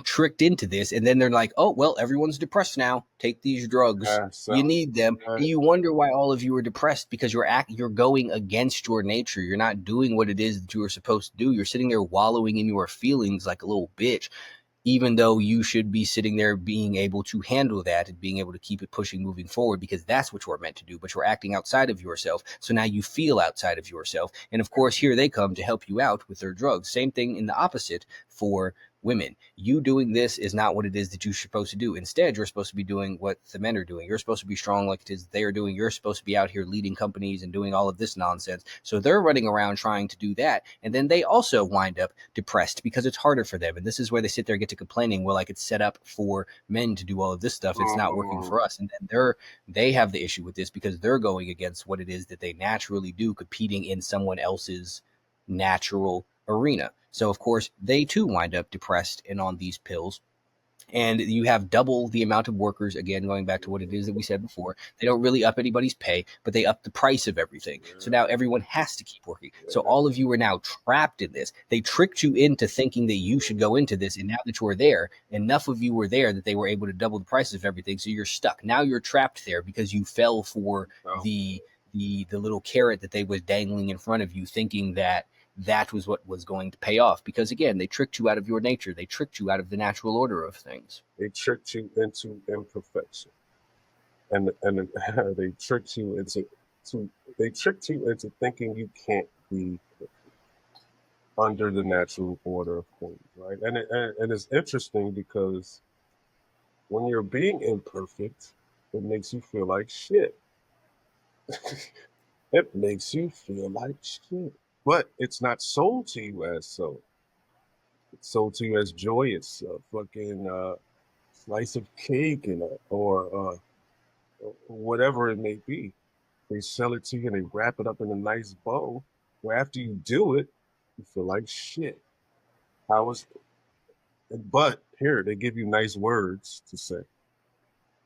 tricked into this, and then they're like, oh well, everyone's depressed now, take these drugs, yeah, you so, need them. yeah, And you wonder why all of you are depressed, because you're going against your nature, you're not doing what it is that you are supposed to do, you're sitting there wallowing in your feelings like a little bitch, even though you should be sitting there being able to handle that and being able to keep it pushing moving forward, because that's what you're meant to do. But you're acting outside of yourself, so now you feel outside of yourself. And of course here they come to help you out with their drugs. Same thing in the opposite for women, you doing this is not what it is that you're supposed to do. Instead, you're supposed to be doing what the men are doing. You're supposed to be strong like it is they are doing. You're supposed to be out here leading companies and doing all of this nonsense. So they're running around trying to do that. And then they also wind up depressed because it's harder for them. And this is where they sit there and get to complaining, well, like it's set up for men to do all of this stuff. It's not working Mm-hmm. for us. And then they have the issue with this because they're going against what it is that they naturally do, competing in someone else's natural arena. So, of course, they too wind up depressed and on these pills. And you have double the amount of workers, again, going back to what it is that we said before. They don't really up anybody's pay, but they up the price of everything. So now everyone has to keep working. So all of you are now trapped in this. They tricked you into thinking that you should go into this. And now that you are there, enough of you were there that they were able to double the prices of everything. So you're stuck. Now you're trapped there because you fell for Well, the little carrot that they was dangling in front of you, thinking that that was what was going to pay off. Because again, they tricked you out of your nature. They tricked you out of the natural order of things. they tricked you into imperfection, and they tricked you to they tricked you into thinking you can't be under the natural order of things, right? And it's interesting because when you're being imperfect, it makes you feel like shit. It makes you feel like shit. But it's not sold to you as so. It's sold to you as joy. It's a fucking slice of cake and whatever it may be. They sell it to you and they wrap it up in a nice bow. Where after you do it, you feel like shit. How was? But here they give you nice words to say.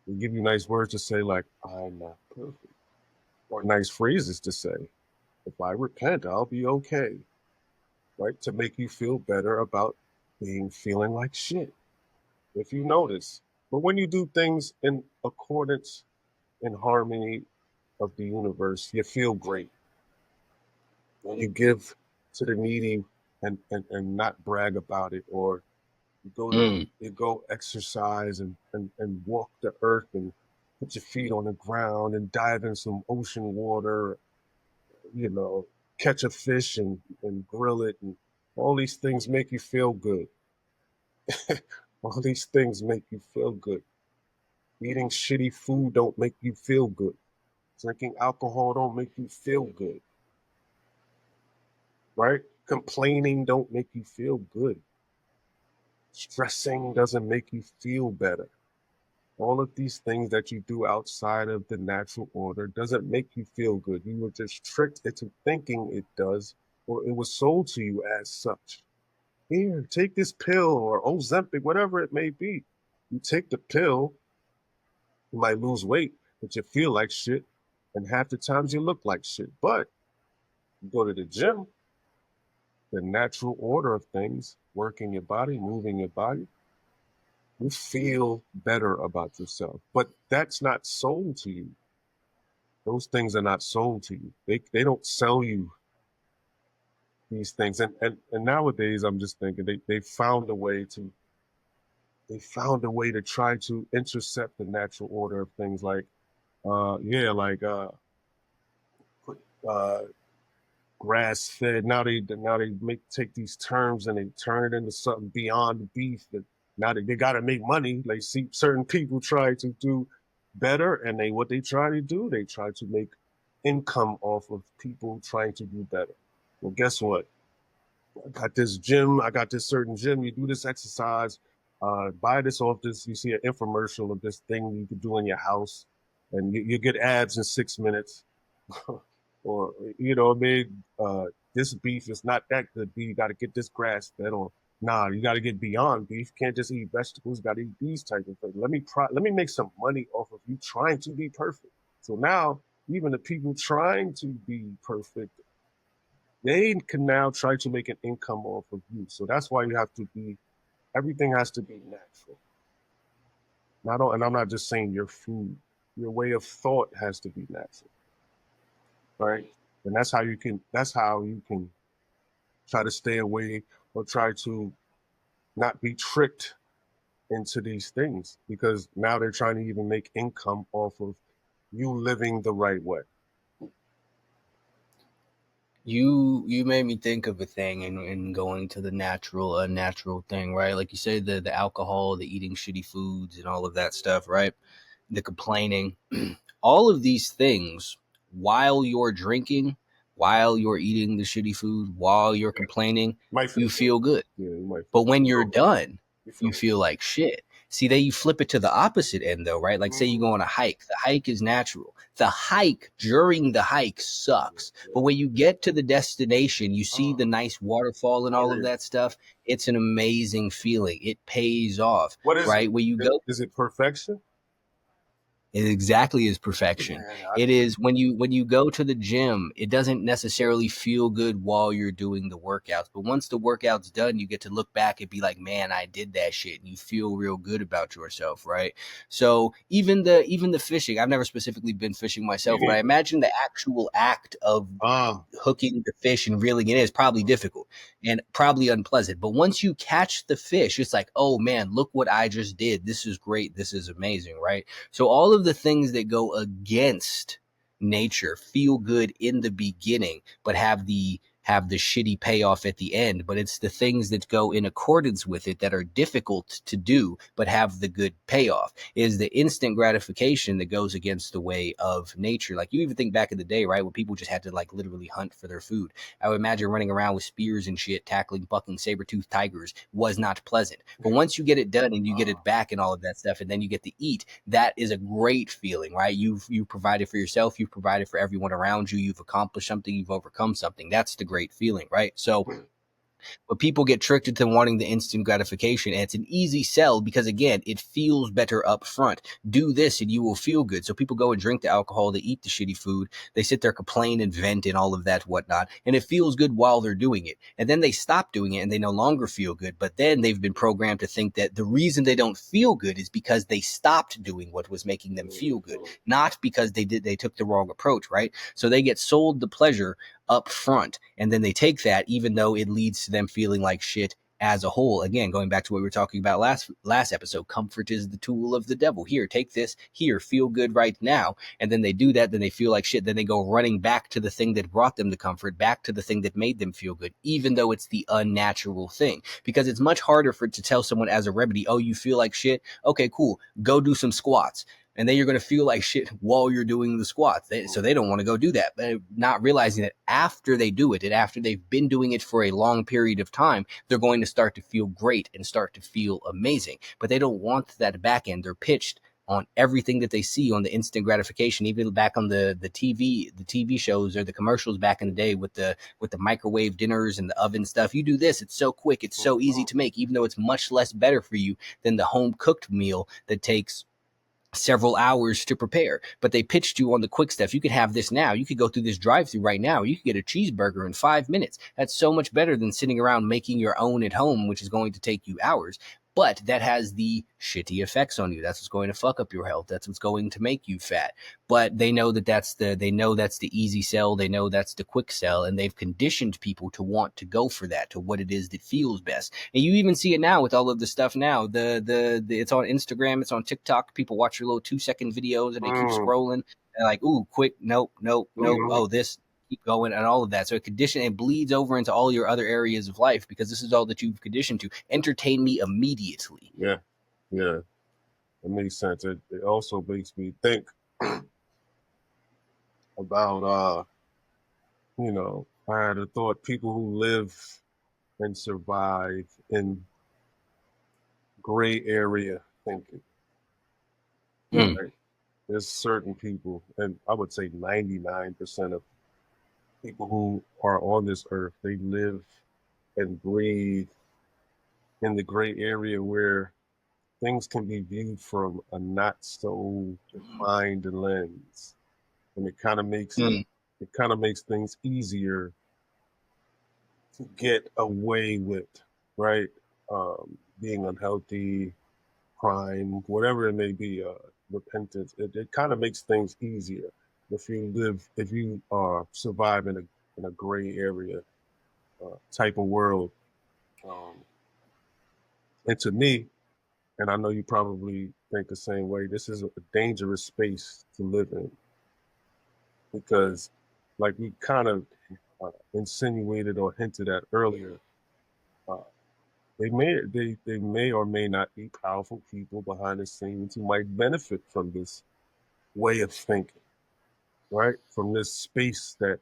They give you nice words to say like "I'm not perfect," or nice phrases to say. If I repent, I'll be okay. Right? To make you feel better about being feeling like shit. If you notice. But when you do things in accordance, in harmony of the universe, you feel great. When you give to the needy and not brag about it, or Mm. you go exercise and walk the earth and put your feet on the ground and dive in some ocean water, you know, catch a fish and grill it, and all these things make you feel good. All these things make you feel good. Eating shitty food don't make you feel good. Drinking alcohol don't make you feel good, right? Complaining don't make you feel good. Stressing doesn't make you feel better. All of these things that you do outside of the natural order doesn't make you feel good. You were just tricked into thinking it does, or it was sold to you as such. Here, take this pill or Ozempic, whatever it may be. You take the pill, you might lose weight, but you feel like shit. And half the times you look like shit. But you go to the gym, the natural order of things, working your body, moving your body, you feel better about yourself. But that's not sold to you. Those things are not sold to you. They don't sell you these things. And nowadays I'm just thinking they found a way to try to intercept the natural order of things like yeah, like put grass fed. Now they make take these terms and they turn it into something beyond beef. That now they got to make money. They see certain people try to do better, and what they try to do, they try to make income off of people trying to do better. Well, guess what? I got this gym. I got this certain gym. You do this exercise. Buy this off this. You see an infomercial of this thing you can do in your house, and you get abs in 6 minutes. Or I mean, this beef is not that good. You got to get this grass fed, or nah, you got to get beyond beef. Can't just eat vegetables. Got to eat these type of things. Let me make some money off of you trying to be perfect. So now even the people trying to be perfect, they can now try to make an income off of you. So that's why you have to be. Everything has to be natural. Not all, and I'm not just saying your food. Your way of thought has to be natural, right? And that's how you can try to stay away or try to not be tricked into these things, because now they're trying to even make income off of you living the right way. You made me think of a thing in going to the natural unnatural thing, right? Like you say, the alcohol, the eating shitty foods and all of that stuff, right? The complaining, all of these things while you're drinking, while you're eating the shitty food, while you're Yeah. complaining, Might you feel good. feel good. Yeah, you might feel But when you're feel good. done, You you feel feel like shit. See, then you flip it to the opposite end though, right? Like say you mm, go on a hike. The hike is natural. The hike during the hike yeah, sucks. yeah. But when you get to the destination, you see the Oh, nice waterfall and all of glorious. that stuff. It's an amazing feeling. It pays off, What is it? right? When you go Is it perfection? it exactly is perfection. Yeah, It is when you go to the gym, it doesn't necessarily feel good while you're doing the workouts. But once the workout's done, you get to look back and be like, man, I did that shit. And you feel real good about yourself, right? So even the fishing, I've never specifically been fishing me myself, but I neither. imagine the actual act of Ah, hooking the fish and reeling it in is probably difficult and probably unpleasant. But once you catch the fish, it's like, oh man, look what I just did. This is great. This is amazing, right? So all of the things that go against nature feel good in the beginning, but have the shitty payoff at the end. But it's the things that go in accordance with it that are difficult to do, but have the good payoff. It is the instant gratification that goes against the way of nature. Like you even think back in the day, right, when people just had to like literally hunt for their food. I would imagine running around with spears and shit, tackling fucking saber-toothed tigers was not pleasant. But once you get it done and you get it ah, back and all of that stuff, and then you get to eat, that is a great feeling, right? You've provided for yourself, you've provided for everyone around you, you've accomplished something, you've overcome something. That's the great feeling, right? So but people get tricked into wanting the instant gratification. And it's an easy sell because, again, it feels better up front. Do this and you will feel good. So people go and drink the alcohol, they eat the shitty food, they sit there, complain and vent and all of that, whatnot. And it feels good while they're doing it. And then they stop doing it and they no longer feel good. But then they've been programmed to think that the reason they don't feel good is because they stopped doing what was making them feel good, not because they took the wrong approach, right? So they get sold the pleasure up front. And then they take that, even though it leads to them feeling like shit as a whole. Again, going back to what we were talking about last episode, comfort is the tool of the devil. Here, take this. Here, feel good right now. And then they do that. Then they feel like shit. Then they go running back to the thing that brought them the comfort, back to the thing that made them feel good, even though it's the unnatural thing. Because it's much harder for to tell someone as a remedy, oh, you feel like shit. Okay, cool. Go do some squats, and then you're going to feel like shit while you're doing the squats. So they don't want to go do that, but not realizing that after they do it and after they've been doing it for a long period of time, they're going to start to feel great and start to feel amazing. But they don't want that back end. They're pitched on everything that they see on the instant gratification, even back on the TV shows or the commercials back in the day with the microwave dinners and the oven stuff. You do this, it's so quick, it's so easy to make, even though it's much less better for you than the home cooked meal that takes several hours to prepare. But they pitched you on the quick stuff. You could have this now. You could go through this drive-through right now. You could get a cheeseburger in 5 minutes. That's so much better than sitting around making your own at home, which is going to take you hours. But that has the shitty effects on you. That's what's going to fuck up your health. That's what's going to make you fat. But they know that they know that's the easy sell. They know that's the quick sell, and they've conditioned people to want to go for that, to what it is that feels best. And you even see it now with all of the stuff now. The it's on Instagram, it's on TikTok. People watch your little 2 second videos and they keep mm, scrolling. And like, ooh, quick, nope, nope, nope. mm, Oh, this, keep going, and all of that. So it condition it bleeds over into all your other areas of life because this is all that you've conditioned to. Entertain me immediately. yeah, yeah. It makes sense. It also makes me think about I had a thought people who live and survive in gray area thinking, Mm, right? There's certain people, and I would say 99% of people who are on this earth, they live and breathe in the gray area where things can be viewed from a not so defined lens. And mm, it kind of makes things easier to get away with, right? Being unhealthy, crime, whatever it may be, repentance. It kind of makes things easier if you survive in a gray area type of world. Um, and to me, and I know you probably think the same way, this is a dangerous space to live in because, like we kind of, insinuated or hinted at earlier, uh, they may or may not be powerful people behind the scenes who might benefit from this way of thinking, right? From this space that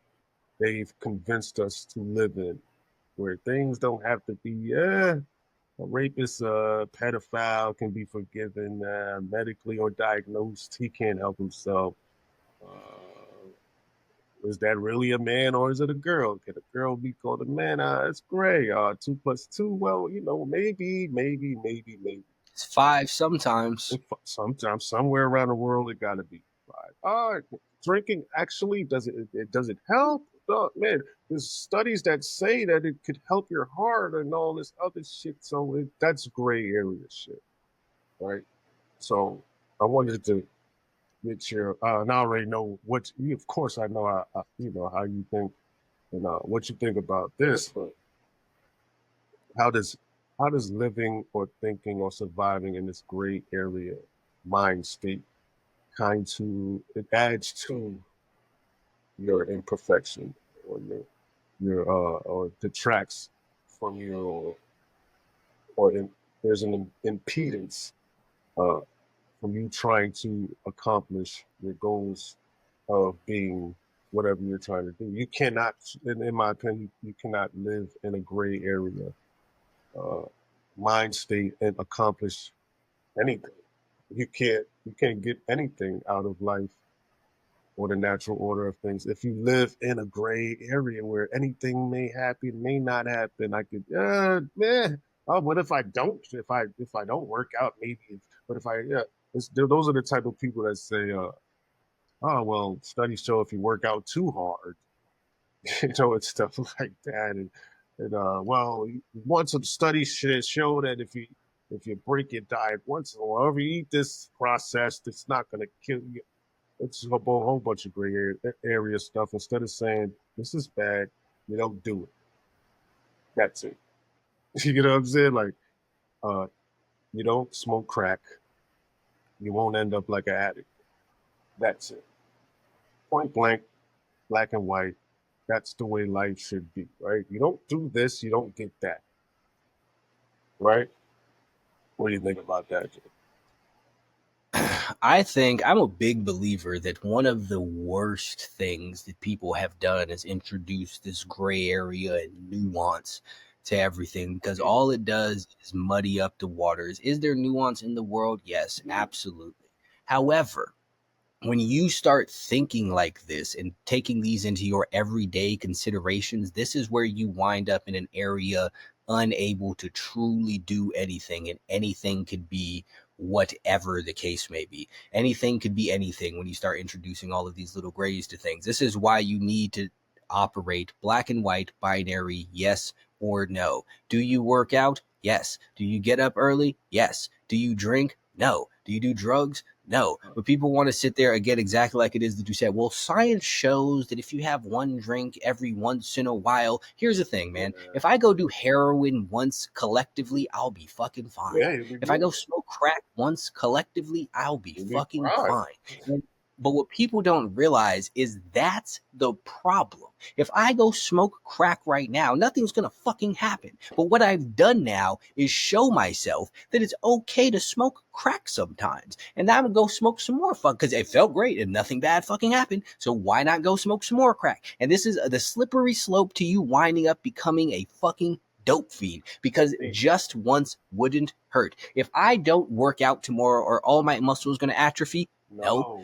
they've convinced us to live in, where things don't have to be, a rapist, pedophile can be forgiven medically or diagnosed. He can't help himself. Uh, is that really a man or is it a girl? Can a girl be called a man? It's gray. Two plus two. Well, maybe. It's five sometimes. Sometimes somewhere around the world it got to be five. Drinking actually does it help? Oh, man, there's studies that say that it could help your heart and all this other shit. So that's gray area shit, right? So I wanted to get your. And I already know what. Of course, I know how you think and what you think about this, but how does how does living or thinking or surviving in this gray area mind state it adds to your imperfection or or detracts from or there's an impedance uh from you trying to accomplish your goals of being whatever you're trying to do. You cannot, in my opinion, you cannot live in a gray area uh mind state and accomplish anything. You can't get anything out of life or the natural order of things. If you live in a gray area where anything may happen, may not happen, I could, man. Oh, what if I don't? If I don't work out, maybe. But if I, yeah, those are the type of people that say, oh well, studies show if you work out too hard, it's stuff like that. And well, once a study show that if you break your diet once, or if you eat this processed, it's not going to kill you. It's a whole bunch of gray area stuff. Instead of saying this is bad, you don't do it. That's it. You know what I'm saying? Like, uh, you don't smoke crack, you won't end up like an addict. That's it. Point blank, black and white. That's the way life should be, right? You don't do this, you don't get that, right? What do you think about that, Jay? I think I'm a big believer that one of the worst things that people have done is introduce this gray area and nuance to everything because all it does is muddy up the waters. Is there nuance in the world? Yes, absolutely. However, when you start thinking like this and taking these into your everyday considerations, this is where you wind up in an area unable to truly do anything, and anything could be whatever the case may be. Anything could be anything when you start introducing all of these little grays to things. This is why you need to operate black and white, binary, yes or no. Do you work out? Yes. Do you get up early? Yes. Do you drink? No. Do you do drugs? No. But people want to sit there again exactly like it is that you said. Well, science shows that if you have one drink every once in a while, here's the thing, man. If I go do heroin once collectively, I'll be fucking fine. Yeah, If I go smoke crack once collectively, I'll be fucking fine. fine. But what people don't realize is that's the problem. If I go smoke crack right now, nothing's gonna fucking happen. But what I've done now is show myself that it's okay to smoke crack sometimes. And now I'm gonna go smoke some more fuck because it felt great and nothing bad fucking happened. So why not go smoke some more crack? And this is the slippery slope to you winding up becoming a fucking dope fiend because just once wouldn't hurt. If I don't work out tomorrow, are all my muscles gonna atrophy? No.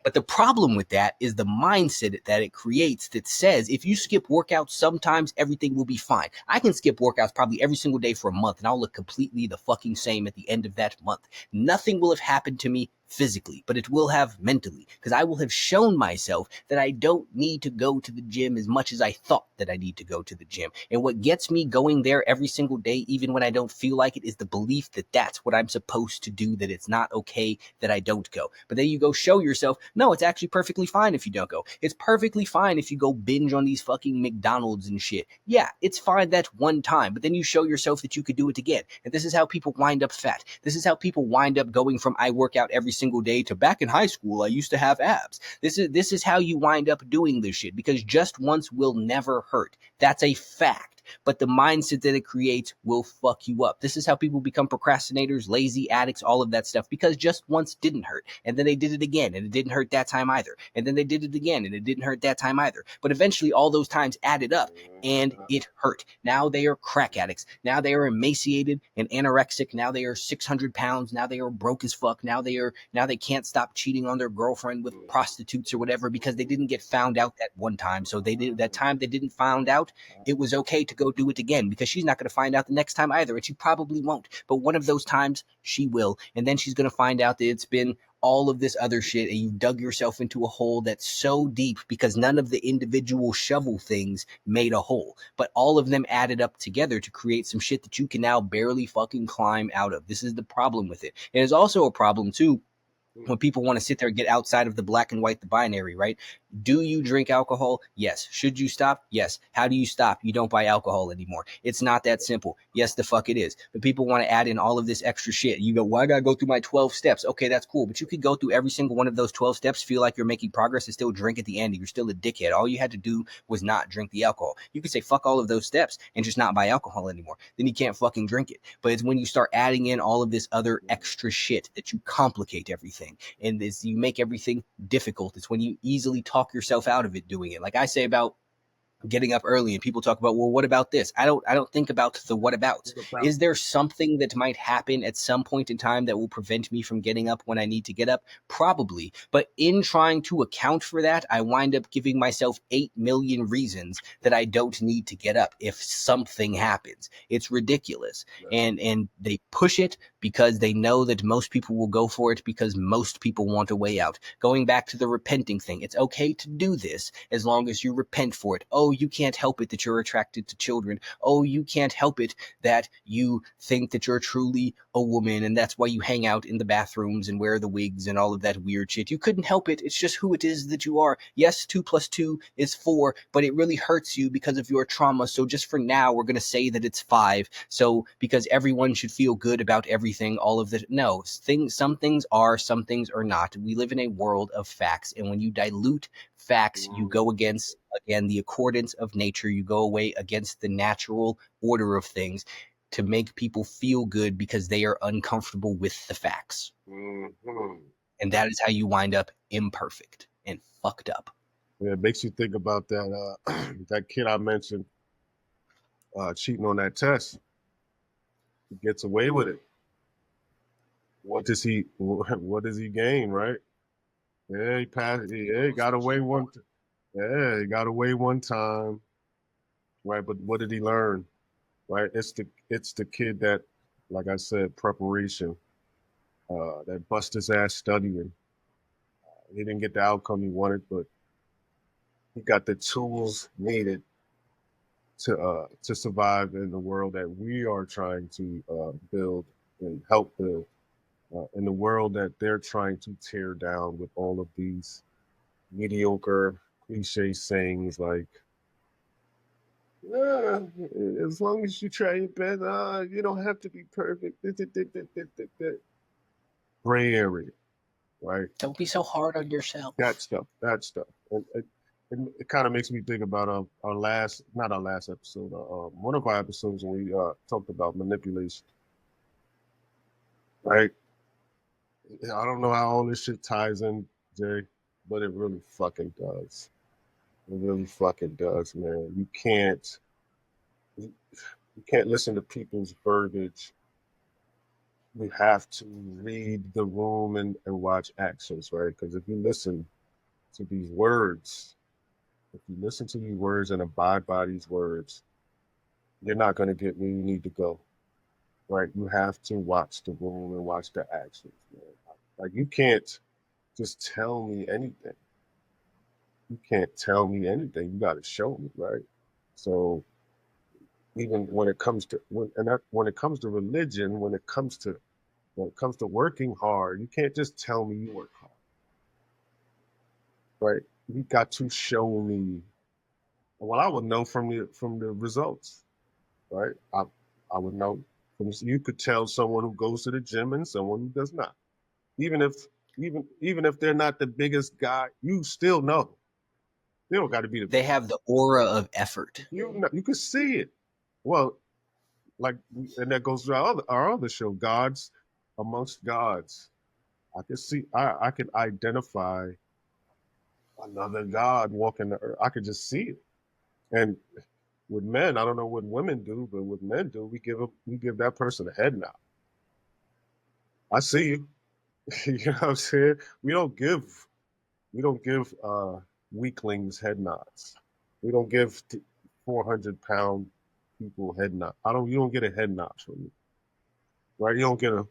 But the problem with that is the mindset that it creates that says if you skip workouts sometimes, everything will be fine. I can skip workouts probably every single day for a month and I'll look completely the fucking same at the end of that month. Nothing will have happened to me physically, but it will have mentally because I will have shown myself that I don't need to go to the gym as much as I thought that I need to go to the gym. And what gets me going there every single day, even when I don't feel like it, is the belief that that's what I'm supposed to do, that it's not okay that I don't go. But then you go show yourself, no, it's actually perfectly fine if you don't go. It's perfectly fine if you go binge on these fucking McDonald's and shit. Yeah, it's fine that one time, but then you show yourself that you could do it again. And this is how people wind up fat. This is how people wind up going from I work out every single day to back in high school, I used to have abs. This is how you wind up doing this shit, because just once will never hurt. That's a fact. But the mindset that it creates will fuck you up. This is how people become procrastinators, lazy addicts, all of that stuff, because just once didn't hurt. And then they did it again and it didn't hurt that time either. And then they did it again and it didn't hurt that time either. But eventually all those times added up and it hurt. Now they are crack addicts. Now they are emaciated and anorexic. Now they are 600 pounds. Now they are broke as fuck. Now they can't stop cheating on their girlfriend with prostitutes or whatever, because they didn't get found out that one time. So that time they didn't found out, it was okay to go do it again, because she's not going to find out the next time either, and she probably won't. But one of those times she will, and then she's going to find out that it's been all of this other shit, and you dug yourself into a hole that's so deep because none of the individual shovel things made a hole, but all of them added up together to create some shit that you can now barely fucking climb out of. This is the problem with it. It is also a problem too when people want to sit there and get outside of the black and white, the binary, right? Do you drink alcohol? Yes. Should you stop? Yes. How do you stop? You don't buy alcohol anymore. It's not that simple. Yes, the fuck it is. But people want to add in all of this extra shit. You go, well, I got to go through my 12 steps. Okay, that's cool. But you could go through every single one of those 12 steps, feel like you're making progress, and still drink at the end. And you're still a dickhead. All you had to do was not drink the alcohol. You could say fuck all of those steps and just not buy alcohol anymore. Then you can't fucking drink it. But it's when you start adding in all of this other extra shit that you complicate everything. And this, you make everything difficult. It's when you easily talk yourself out of it doing it. Like I say about getting up early, and people talk about, well, what about this? I don't think about the what abouts. Is there something that might happen at some point in time that will prevent me from getting up when I need to get up? Probably. But in trying to account for that, I wind up giving myself 8 million reasons that I don't need to get up if something happens. It's ridiculous. And they push it because they know that most people will go for it, because most people want a way out. Going back to the repenting thing, it's okay to do this as long as you repent for it. Oh, you can't help it that you're attracted to children. Oh, you can't help it that you think that you're truly a woman, and that's why you hang out in the bathrooms and wear the wigs and all of that weird shit. You couldn't help it. It's just who it is that you are. Yes, 2 + 2 is 4, but it really hurts you because of your trauma. So just for now, we're going to say that it's 5. So because everyone should feel good about everything, all of that. No, some things are, some things are not. We live in a world of facts, and when you dilute facts, you go against, again, the accordance of nature. You go away against the natural order of things to make people feel good because they are uncomfortable with the facts. And that is how you wind up imperfect and fucked up. Yeah, it makes you think about that that kid I mentioned cheating on that test. He gets away with it. What does he gain, right? Yeah, he passed. Yeah, he got away one. Yeah, he got away one time, right? But what did he learn? Right? It's the kid that, like I said, preparation, that bust his ass studying. He didn't get the outcome he wanted, but he got the tools needed to survive in the world that we are trying to build and help build. In the world that they're trying to tear down with all of these mediocre cliche sayings like, as long as you try your best, you don't have to be perfect. Gray area, right? Don't be so hard on yourself. That stuff. It kind of makes me think about not our last episode, one of our episodes when we talked about manipulation, right? I don't know how all this shit ties in, Jay, but it really fucking does. It really fucking does, man. You can't listen to people's verbiage. You have to read the room and watch actions, right? Because if you listen to these words, and abide by these words, you're not going to get where you need to go, right? You have to watch the room and watch the actions, man. Like, you can't just tell me anything. You can't tell me anything. You got to show me, right? So even when it comes to religion, when it comes to working hard, you can't just tell me you work hard, right? You got to show me. Well, I would know from the results, right? I would know. You could tell someone who goes to the gym and someone who does not. Even if even if they're not the biggest guy, you still know. They don't got to be the They have the aura of effort. you can see it. Well, like, and that goes to our other show, Gods Amongst Gods. I can see, I can identify another God walking the earth. I could just see it. And with men, I don't know what women do, but with men do, we give that person a head nod. I see you. You know what I'm saying? We don't give weaklings head nods. We don't give 400-pound people head nod. You don't get a head nod from me, right? You don't get a.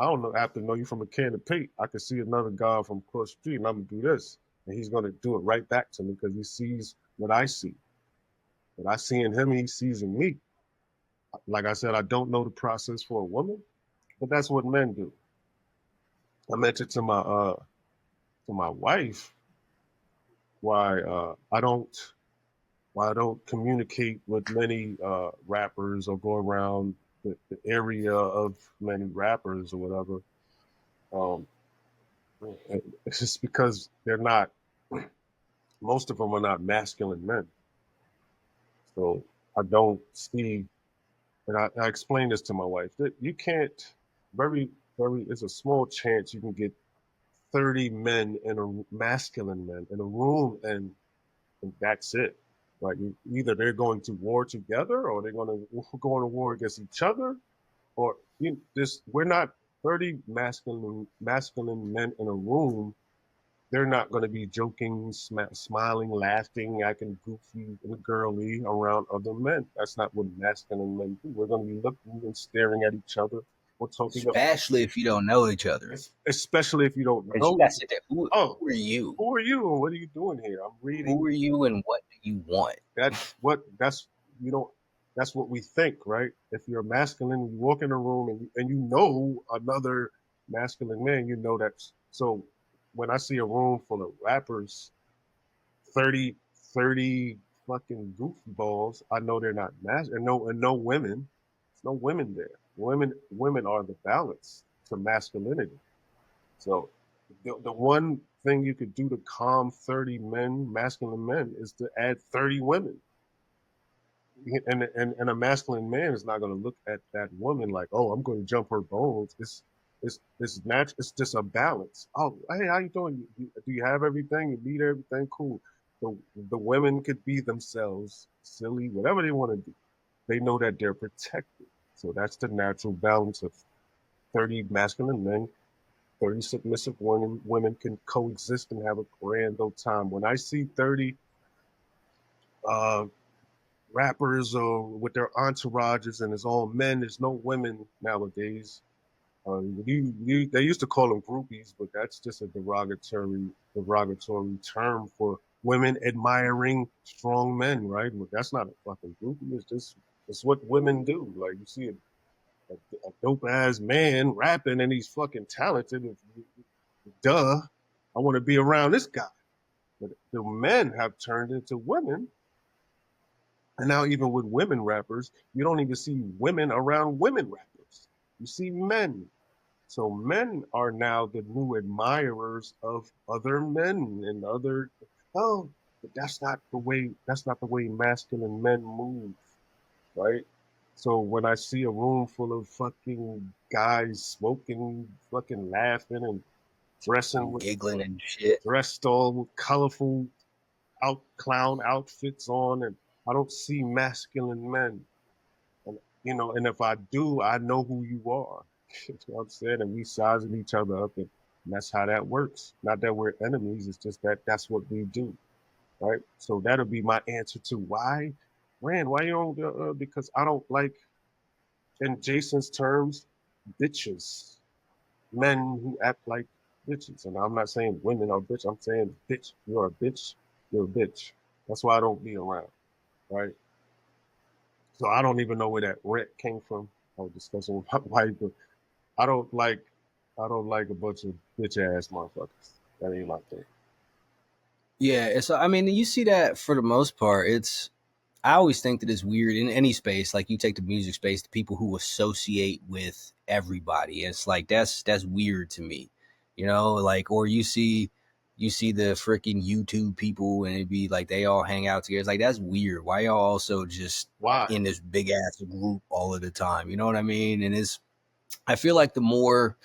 I don't know. After know you from a can of paint, I could see another guy from across the street, and I'm gonna do this, and he's gonna do it right back to me because he sees what I see. What I see in him, he sees in me. Like I said, I don't know the process for a woman, but that's what men do. I mentioned to my wife why I don't communicate with many rappers or go around the area of many rappers or whatever. Um, it's just because they're not. Most of them are not masculine men. So I don't see, and I explained this to my wife that you can't. Very, very. It's a small chance you can get 30 men in a masculine men in a room, and that's it. Like, either they're going to war together, or they're going to go on a war against each other, or this. We're not 30 masculine men in a room. They're not going to be joking, smiling, laughing, acting goofy and girly around other men. That's not what masculine men do. We're going to be looking and staring at each other. We're talking about, Especially if you don't know each other. especially if you don't Because you know. got to sit there. Oh, Who are you? who are you and what are you doing here? I'm Who reading. are you and what do you want? That's you don't that's what we think, right? If you're masculine, you walk in a room and you know another masculine man, you know that's so. When I see a room full of rappers, 30 fucking goofballs, I know they're not and no women. There's no women there. Women are the balance to masculinity. So the one thing you could do to calm 30 men, masculine men, is to add 30 women. And a masculine man is not going to look at that woman like, oh, I'm going to jump her bones. It's natural. It's just a balance. Oh, hey, how you doing? Do you have everything? You need everything? Cool. The women could be themselves, silly, whatever they want to do. They know that they're protected. So that's the natural balance of 30 masculine men, 30 submissive women. Women can coexist and have a grand old time. When I see 30 uh, rappers or with their entourages and it's all men. There's no women nowadays. They used to call them groupies, but that's just a derogatory term for women admiring strong men, right? But that's not a fucking groupie. It's what women do. Like, you see a dope ass man rapping and he's fucking talented. Duh, I want to be around this guy. But the men have turned into women. And now, even with women rappers, you don't even see women around women rappers. You see men. So men are now the new admirers of other men and other. Oh, but That's not the way masculine men move, right? So when I see a room full of fucking guys smoking, fucking laughing, and dressing with Giggling and shit. dressed all with colorful clown outfits on, and I don't see masculine men. And and if I do, I know who you are. You know what I'm saying? And we sizing each other up, and that's how that works. Not that we're enemies, it's just that that's what we do, right? So that'll be my answer to why, Rand, why you don't? Because I don't like, in Jason's terms, bitches, men who act like bitches. And I'm not saying women are bitch. I'm saying bitch. You're a bitch. You're a bitch. That's why I don't be around, right? So I don't even know where that rent came from. I was discussing with my wife, but I don't like I don't like a bunch of bitch ass motherfuckers. That ain't my thing. Yeah, so I mean, you see that for the most part. I always think that it's weird in any space. Like, you take the music space, the people who associate with everybody. It's like that's weird to me. You know, like, or you see the freaking YouTube people and it'd be like they all hang out together. It's like, that's weird. Why y'all also just Why? in this big ass group all of the time? You know what I mean? And it's, I feel like the more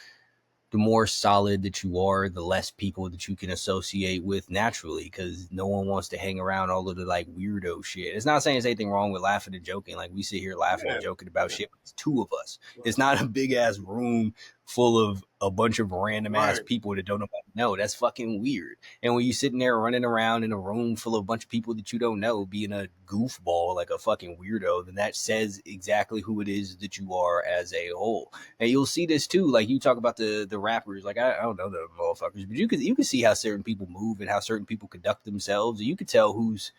solid that you are, the less people that you can associate with naturally, because no one wants to hang around all of the like weirdo shit. It's not saying there's anything wrong with laughing and joking. Like, we sit here laughing and Yeah, joking about yeah, shit. It's two of us. It's right, not a big ass room full of a bunch of random ass right. people that don't nobody know. That's fucking weird. And when you sitting there running around in a room full of a bunch of people that you don't know, being a goofball like a fucking weirdo, then that says exactly who it is that you are as a whole. And you'll see this too, like you talk about the rappers. Like, I don't know the motherfuckers, but you can see how certain people move and how certain people conduct themselves. You can tell who's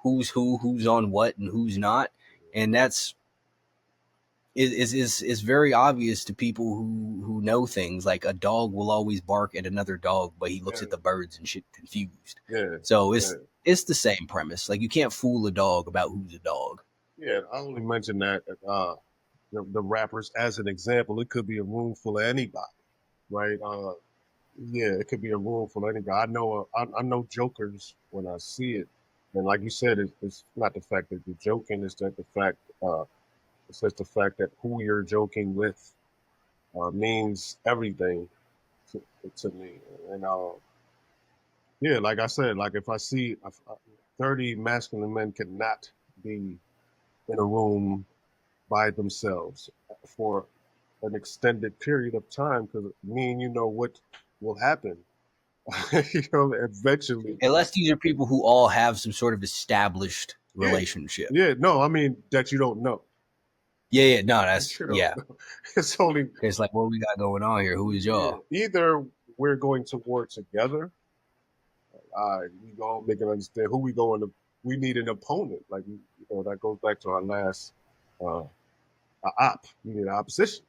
on what, and who's not. And that's is very obvious to people who know things. Like, a dog will always bark at another dog, but he looks Yeah, at the birds and shit confused. yeah, So yeah, it's the same premise. Like, you can't fool a dog about who's a dog. yeah. I only mentioned that the rappers as an example. It could be a room full of anybody, right? Yeah, it could be a room full of anybody. I know jokers when I see it, and like you said, it's not the fact that you're joking; it's that the fact it's just the fact that who you're joking with means everything to, to me. And yeah, like I said, like if I see 30 masculine men cannot be in a room by themselves for an extended period of time because me and you know what will happen. You know, eventually. Unless these are people who all have some sort of established Yeah, relationship. yeah. No, I mean that you don't know. Yeah, no, that's, You don't yeah. know. It's only It's like, what we got going on here? Who is yeah. y'all? Either we're going to war together. We go make it understand who we going to. We need an opponent. Like you know, that goes back to our last uh, op. You need an opposition,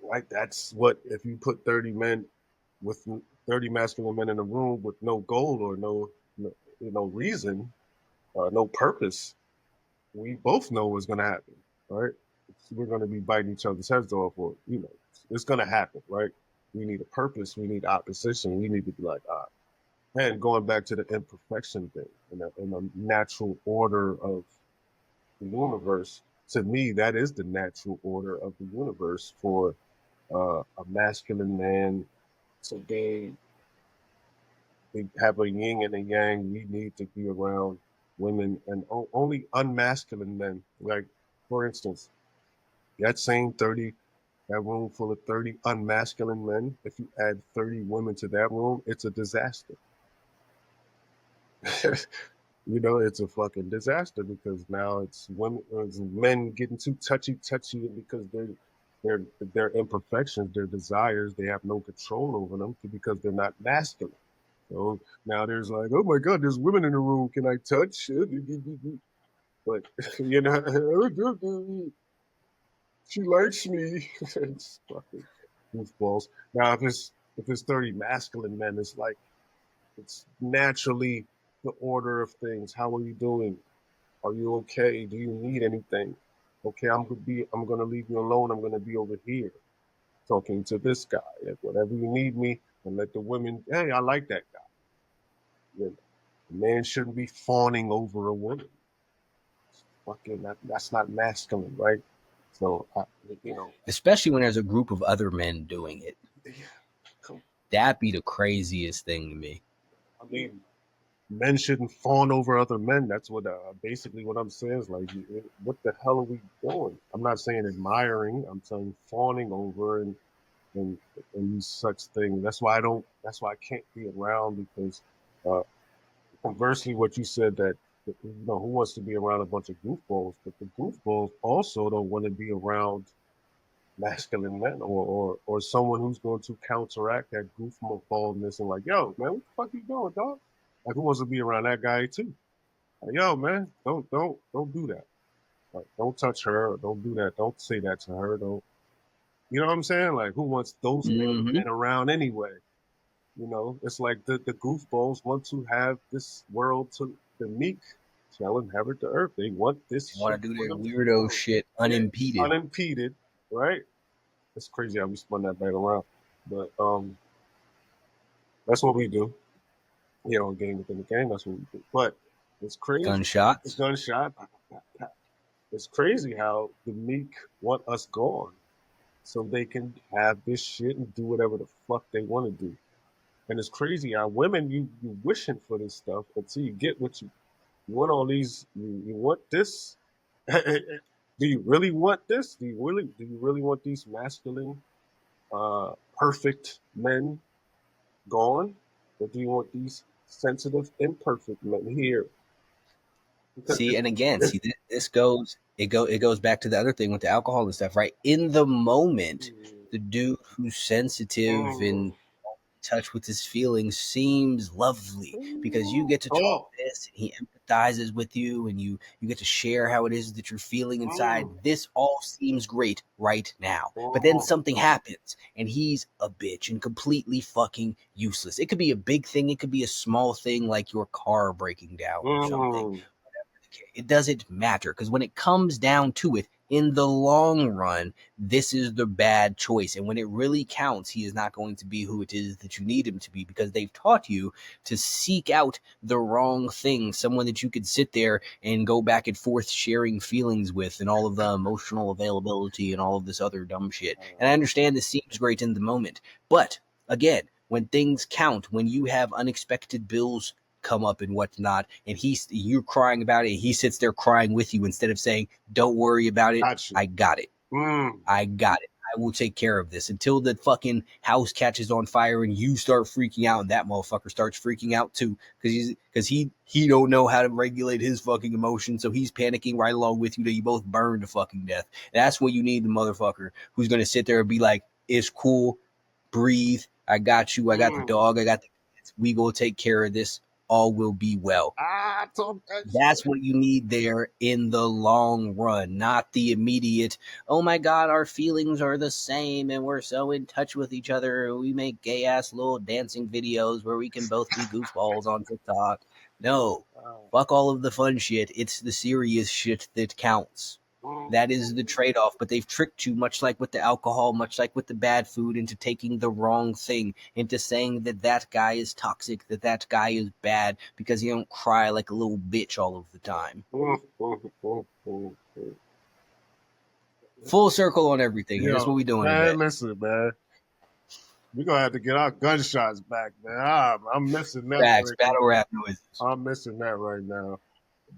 right? That's what if you put 30 men with 30 masculine men in a room with no goal or no reason, no purpose. We both know what's going to happen, right? We're going to be biting each other's heads off, or it's going to happen, right? We need a purpose. We need opposition. We need to be like, and going back to the imperfection thing and the natural order of the universe, to me, that is the natural order of the universe for a masculine man to be, have a yin and a yang. We need to be around women and only unmasculine men. Like, for instance, that same 30, that room full of 30 unmasculine men, if you add 30 women to that room, it's a disaster. You know, it's a fucking disaster because now it's men getting too touchy because their imperfections, their desires, they have no control over them because they're not masculine. So now there's like, oh my god, there's women in the room. Can I touch? But you know, she likes me. It's fucking goofballs. Now if it's 30 masculine men, it's like it's naturally the order of things. How are you doing? Are you okay? Do you need anything? Okay, I'm gonna leave you alone. I'm gonna be over here talking to this guy. If whatever you need me, and let the women, hey, I like that guy. You know, a man shouldn't be fawning over a woman. Fucking that's not masculine, right? So you know, Especially when there's a group of other men doing it. yeah, come, That'd be the craziest thing to me. I mean, men shouldn't fawn over other men. That's what basically what I'm saying is like, what the hell are we doing? I'm not saying admiring. I'm saying fawning over and and these such things. That's why I don't. That's why I can't be around because uh, conversely, what you said that who wants to be around a bunch of goofballs, but the goofballs also don't want to be around masculine men or someone who's going to counteract that goofballness and like, yo, man, what the fuck you doing, dog? Like, who wants to be around that guy too? Like, yo, man, don't do that. Like, don't touch her. Or don't do that. Don't say that to her. Don't. You know what I'm saying? Like, who wants those Mm-hmm. men around anyway? You know, it's like the goofballs want to have this world to the meek shall inherit the earth. They want this They want shit to do for their weirdo themselves. shit Yeah, unimpeded. unimpeded, right? It's crazy how we spun that back around. But that's what we do. You know, game within the game. That's what we do. But it's crazy. It's Gunshots. gunshot. It's crazy how the meek want us gone so they can have this shit and do whatever the fuck they want to do. And it's crazy how women you wishing for this stuff until you get what you want. All these you want this. Do you really want this? Do you really want these masculine, perfect men gone, or do you want these sensitive, imperfect men here? Because See, and again, see it goes back to the other thing with the alcohol and stuff, right? In the moment, the dude who's sensitive and touch with his feelings seems lovely because you get to talk oh, this and he empathizes with you and you get to share how it is that you're feeling inside. This all seems great right now, but then something happens and he's a bitch and completely fucking useless. It could be a big thing, it could be a small thing like your car breaking down or something. It doesn't matter because when it comes down to it, in the long run, this is the bad choice. And when it really counts, he is not going to be who it is that you need him to be because they've taught you to seek out the wrong thing, someone that you could sit there and go back and forth sharing feelings with and all of the emotional availability and all of this other dumb shit. And I understand this seems great in the moment, but again, when things count, when you have unexpected bills come up and whatnot, and you're crying about it, and he sits there crying with you instead of saying, "Don't worry about it, got you. I got it, I got it, I will take care of this." Until the fucking house catches on fire and you start freaking out, and that motherfucker starts freaking out too, because he don't know how to regulate his fucking emotions, so he's panicking right along with you till you both burn to fucking death. That's when you need the motherfucker who's gonna sit there and be like, "It's cool, breathe, I got you, I got the dog, I got the kids, we go take care of this, all will be well." Talk that That's shit. what you need there in the long run, not the immediate, oh my God, our feelings are the same and we're so in touch with each other. We make gay ass little dancing videos where we can both be goofballs on TikTok. No, fuck all of the fun shit. It's the serious shit that counts. That is the trade off. But they've tricked you, much like with the alcohol, much like with the bad food, into taking the wrong thing, into saying that that guy is toxic, that that guy is bad because he don't cry like a little bitch all of the time. Full circle on everything here. That's what Yo, we doing man, today. listen, man. We're gonna have to get our gunshots back, man. I'm missing that Facts, right now. battle rap noises. I'm missing that right now.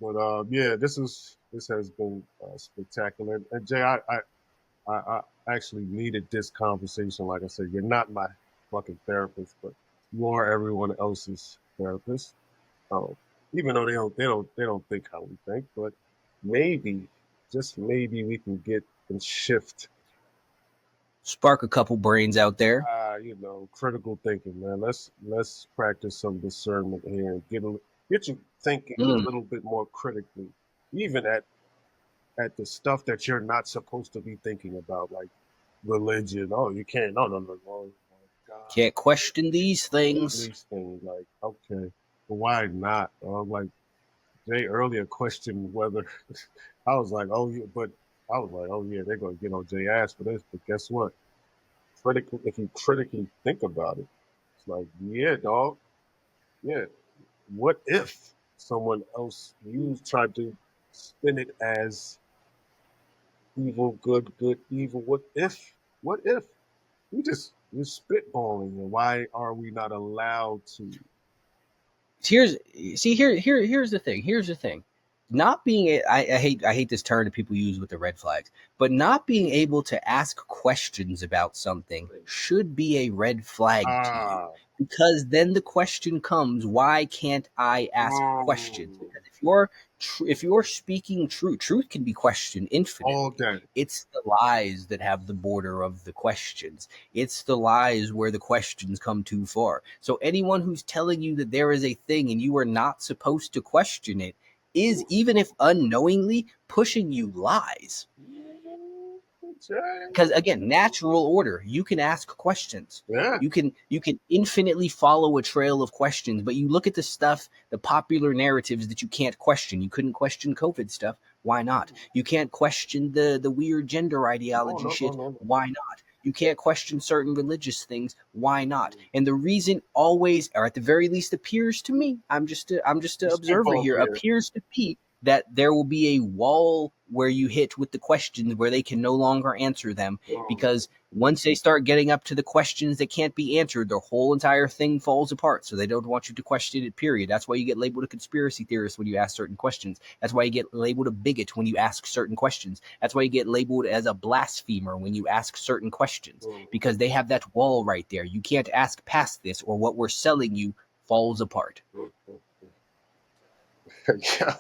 But yeah, this has been spectacular. And Jay, I actually needed this conversation. Like I said, you're not my fucking therapist, but you are everyone else's therapist. Um, even though they don't think how we think, but maybe, just maybe, we can get and shift. Spark a couple brains out there. Critical thinking, man. Let's practice some discernment here and get you thinking a Mm. little bit more critically, even at the stuff that you're not supposed to be thinking about, like religion. Oh, you can't. No, no, no, no. Oh my God. Can't question these things. These things, like, okay, but why not? Like Jay earlier questioned whether I was like, oh yeah, but I was like, oh yeah, they're gonna get on Jay ass for this. But guess what? If you critically think about it, it's like, yeah, dog, yeah. What if someone else you tried to spin it as evil, good, good, evil? What if? What if? We're spitballing, and why are we not allowed to? Here's here's the thing. Here's the thing. Not being I hate this term that people use with the red flags, but not being able to ask questions about something should be a red flag to you Ah, because then the question comes, why can't I ask questions? mm, Because if you're speaking truth can be questioned all infinitely. day. It's the lies that have the border of the questions. It's the lies where the questions come too far. So anyone who's telling you that there is a thing and you are not supposed to question it is, even if unknowingly, pushing you lies. Because again, natural order, you can ask questions. Yeah. You can infinitely follow a trail of questions, but you look at the stuff, the popular narratives that you can't question. You couldn't question COVID stuff. Why not? You can't question the weird gender No, ideology no, no, shit. no, no. Why not? You can't question certain religious things. Why not? And the reason always, or at the very least, appears to me, I'm just an observer here, appears to be that there will be a wall where you hit with the questions where they can no longer answer them, because once they start getting up to the questions that can't be answered, their whole entire thing falls apart. So they don't want you to question it, period. That's why you get labeled a conspiracy theorist when you ask certain questions. That's why you get labeled a bigot when you ask certain questions. That's why you get labeled as a blasphemer when you ask certain questions, because they have that wall right there. You can't ask past this, or what we're selling you falls apart. Yeah.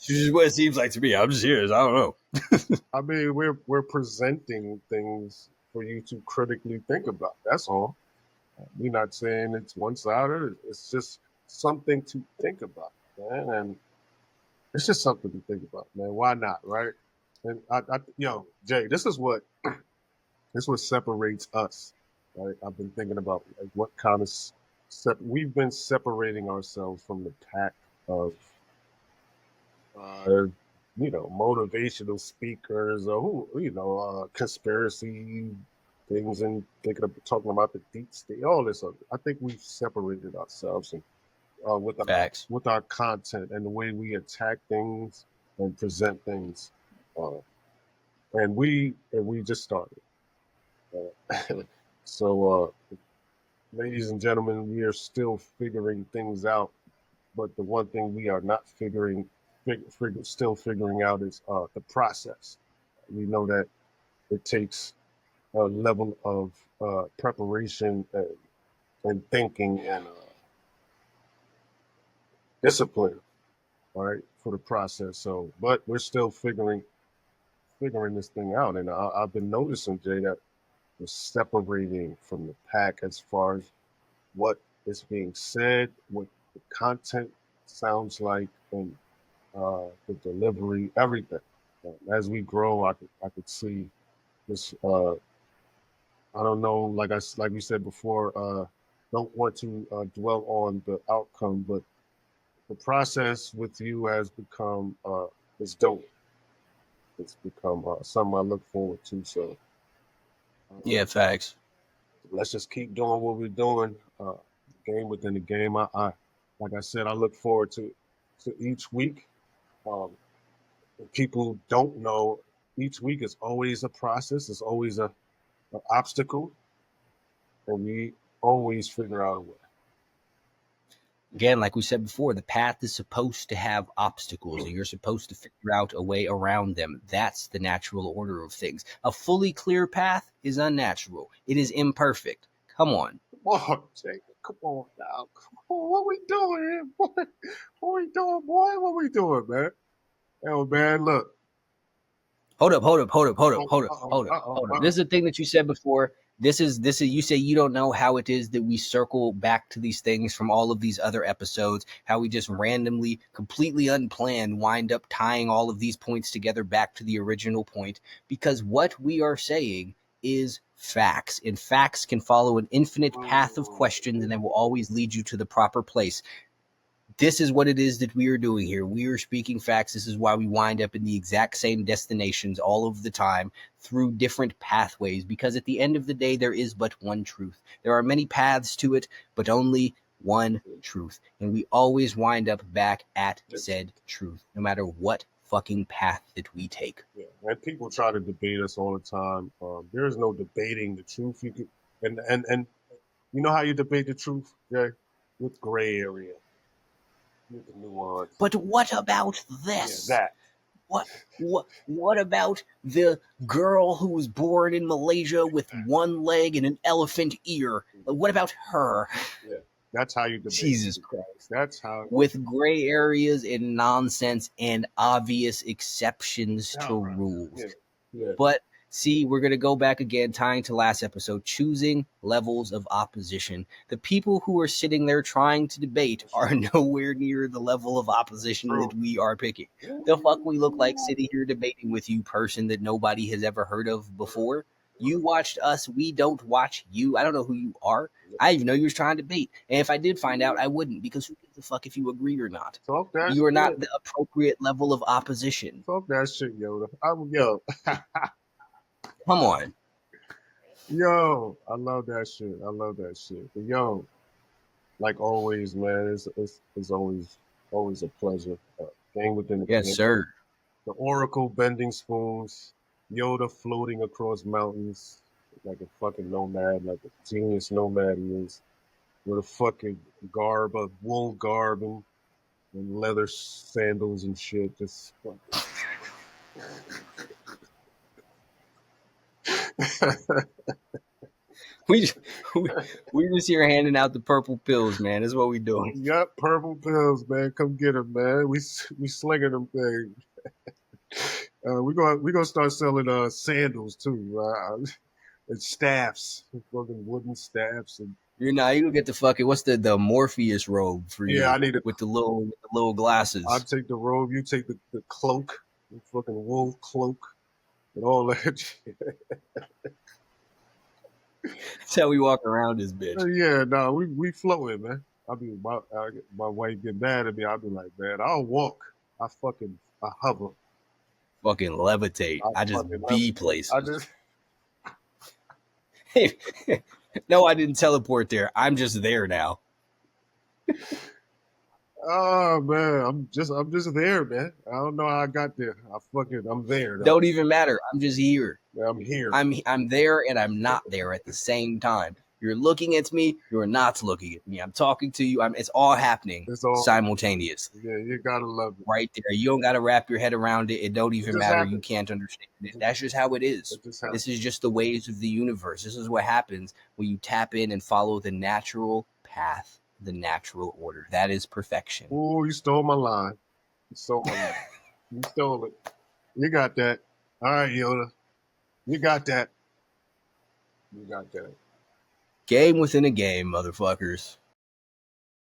This is what it seems like to me. I'm just here. I don't know. I mean, we're presenting things for you to critically think about. That's all. We're not saying it's one-sided. It's just something to think about, man. And it's just something to think about, man. Why not, right? And Jay, this is what separates us, right? I've been thinking about like what kind of we've been separating ourselves from the pack of uh, motivational speakers or conspiracy things, and talking about the deep state, all this other. I think we've separated ourselves and with Facts. our content and the way we attack things and present things, uh, and we just started. So, ladies and gentlemen, we are still figuring things out. But the one thing we are not still figuring out is the process. We know that it takes a level of preparation and thinking and discipline, all right, for the process. So, but we're still figuring this thing out, and I've been noticing, Jay, that we're separating from the pack as far as what is being said, what the content sounds like, and the delivery, everything. As we grow, I could see this. I don't know, like we said before, don't want to dwell on the outcome, but the process with you has become it's dope. It's become something I look forward to. So Yeah, facts. let's just keep doing what we're doing. Game within the game. I like I said, I look forward to each week. Um, People don't know, each week is always a process. It's always an obstacle, and we always figure out a way. Again, like we said before, the path is supposed to have obstacles, and you're supposed to figure out a way around them. That's the natural order of things. A fully clear path is unnatural. It is imperfect. Come on. Come on, Jacob. Come on now. Come on. What we doing here? What we doing, boy? What we doing, man? Yo, man, look. Hold up. Uh-oh. This is the thing that you said before. This is you say you don't know how it is that we circle back to these things from all of these other episodes, how we just randomly, completely unplanned, wind up tying all of these points together back to the original point, because what we are saying is facts, and facts can follow an infinite path of questions, and they will always lead you to the proper place. This is what it is that we are doing here. We are speaking facts. This is why we wind up in the exact same destinations all of the time through different pathways, because at the end of the day, there is but one truth. There are many paths to it, but only one truth. And we always wind up back at said truth, no matter what fucking path that we take. Yeah, and people try to debate us all the time. There is no debating the truth. You could, and you know how you debate the truth, Jay? With gray area. The nuance. But what about this? Yeah, that. What about the girl who was born in Malaysia with one leg and an elephant ear? What about her? Yeah, that's how you debate. Jesus Christ. That's how. With gray areas and nonsense and obvious exceptions to rules. Yeah. But see, we're going to go back again, tying to last episode, choosing levels of opposition. The people who are sitting there trying to debate are nowhere near the level of opposition that we are picking. The fuck we look like sitting here debating with you, person that nobody has ever heard of before? You watched us. We don't watch you. I don't know who you are. I didn't even know you was trying to debate. And if I did find out, I wouldn't, because who gives a fuck if you agreed or not? You are not the appropriate level of opposition. Fuck that shit, Yoda. Yo. Come on. Yo, I love that shit. I love that shit. But yo, like always, man, it's always a pleasure. Game within the Yes, game. sir. The Oracle bending spoons, Yoda floating across mountains like a fucking nomad, like a genius nomad he is, with a fucking garb, a wool garb and leather sandals and shit. Just fucking. We we just here handing out the purple pills, man. That's what we doing. Yup, purple pills, man. Come get them, man. We slinging them things. We gonna start selling sandals too, and staffs, fucking wooden staffs, and You're not. You gonna get the fucking what's the Morpheus robe for yeah, you I need a. with the little I glasses. take the robe, you take the cloak, the fucking wool cloak, and all that. Shit. That's how we walk around this bitch. Yeah, no, we floating, man. My wife get mad at me. I'll be like, man, I'll walk. I hover. Fucking levitate. I I just fucking be levitate. I places. just. No, I didn't teleport there. I'm just there now. Oh man, I'm just there, man. I don't know how I got there. I'm there though. Don't even matter. I'm just here. I'm here. I'm there and I'm not there at the same time. You're looking at me. You're not looking at me. I'm talking to you. It's all happening It's all simultaneously. yeah. You gotta love it. Right there. You don't got to wrap your head around it. It don't It even just matter. You happens. can't understand It it. just, That's just how it is. it just This happens. is just the ways of the universe. This is what happens when you tap in and follow the natural path, the natural order. That is perfection. Oh, you stole my line. You stole my line. You stole it. You got that. All right, Yoda. You got that. You got that. Game within a game, motherfuckers.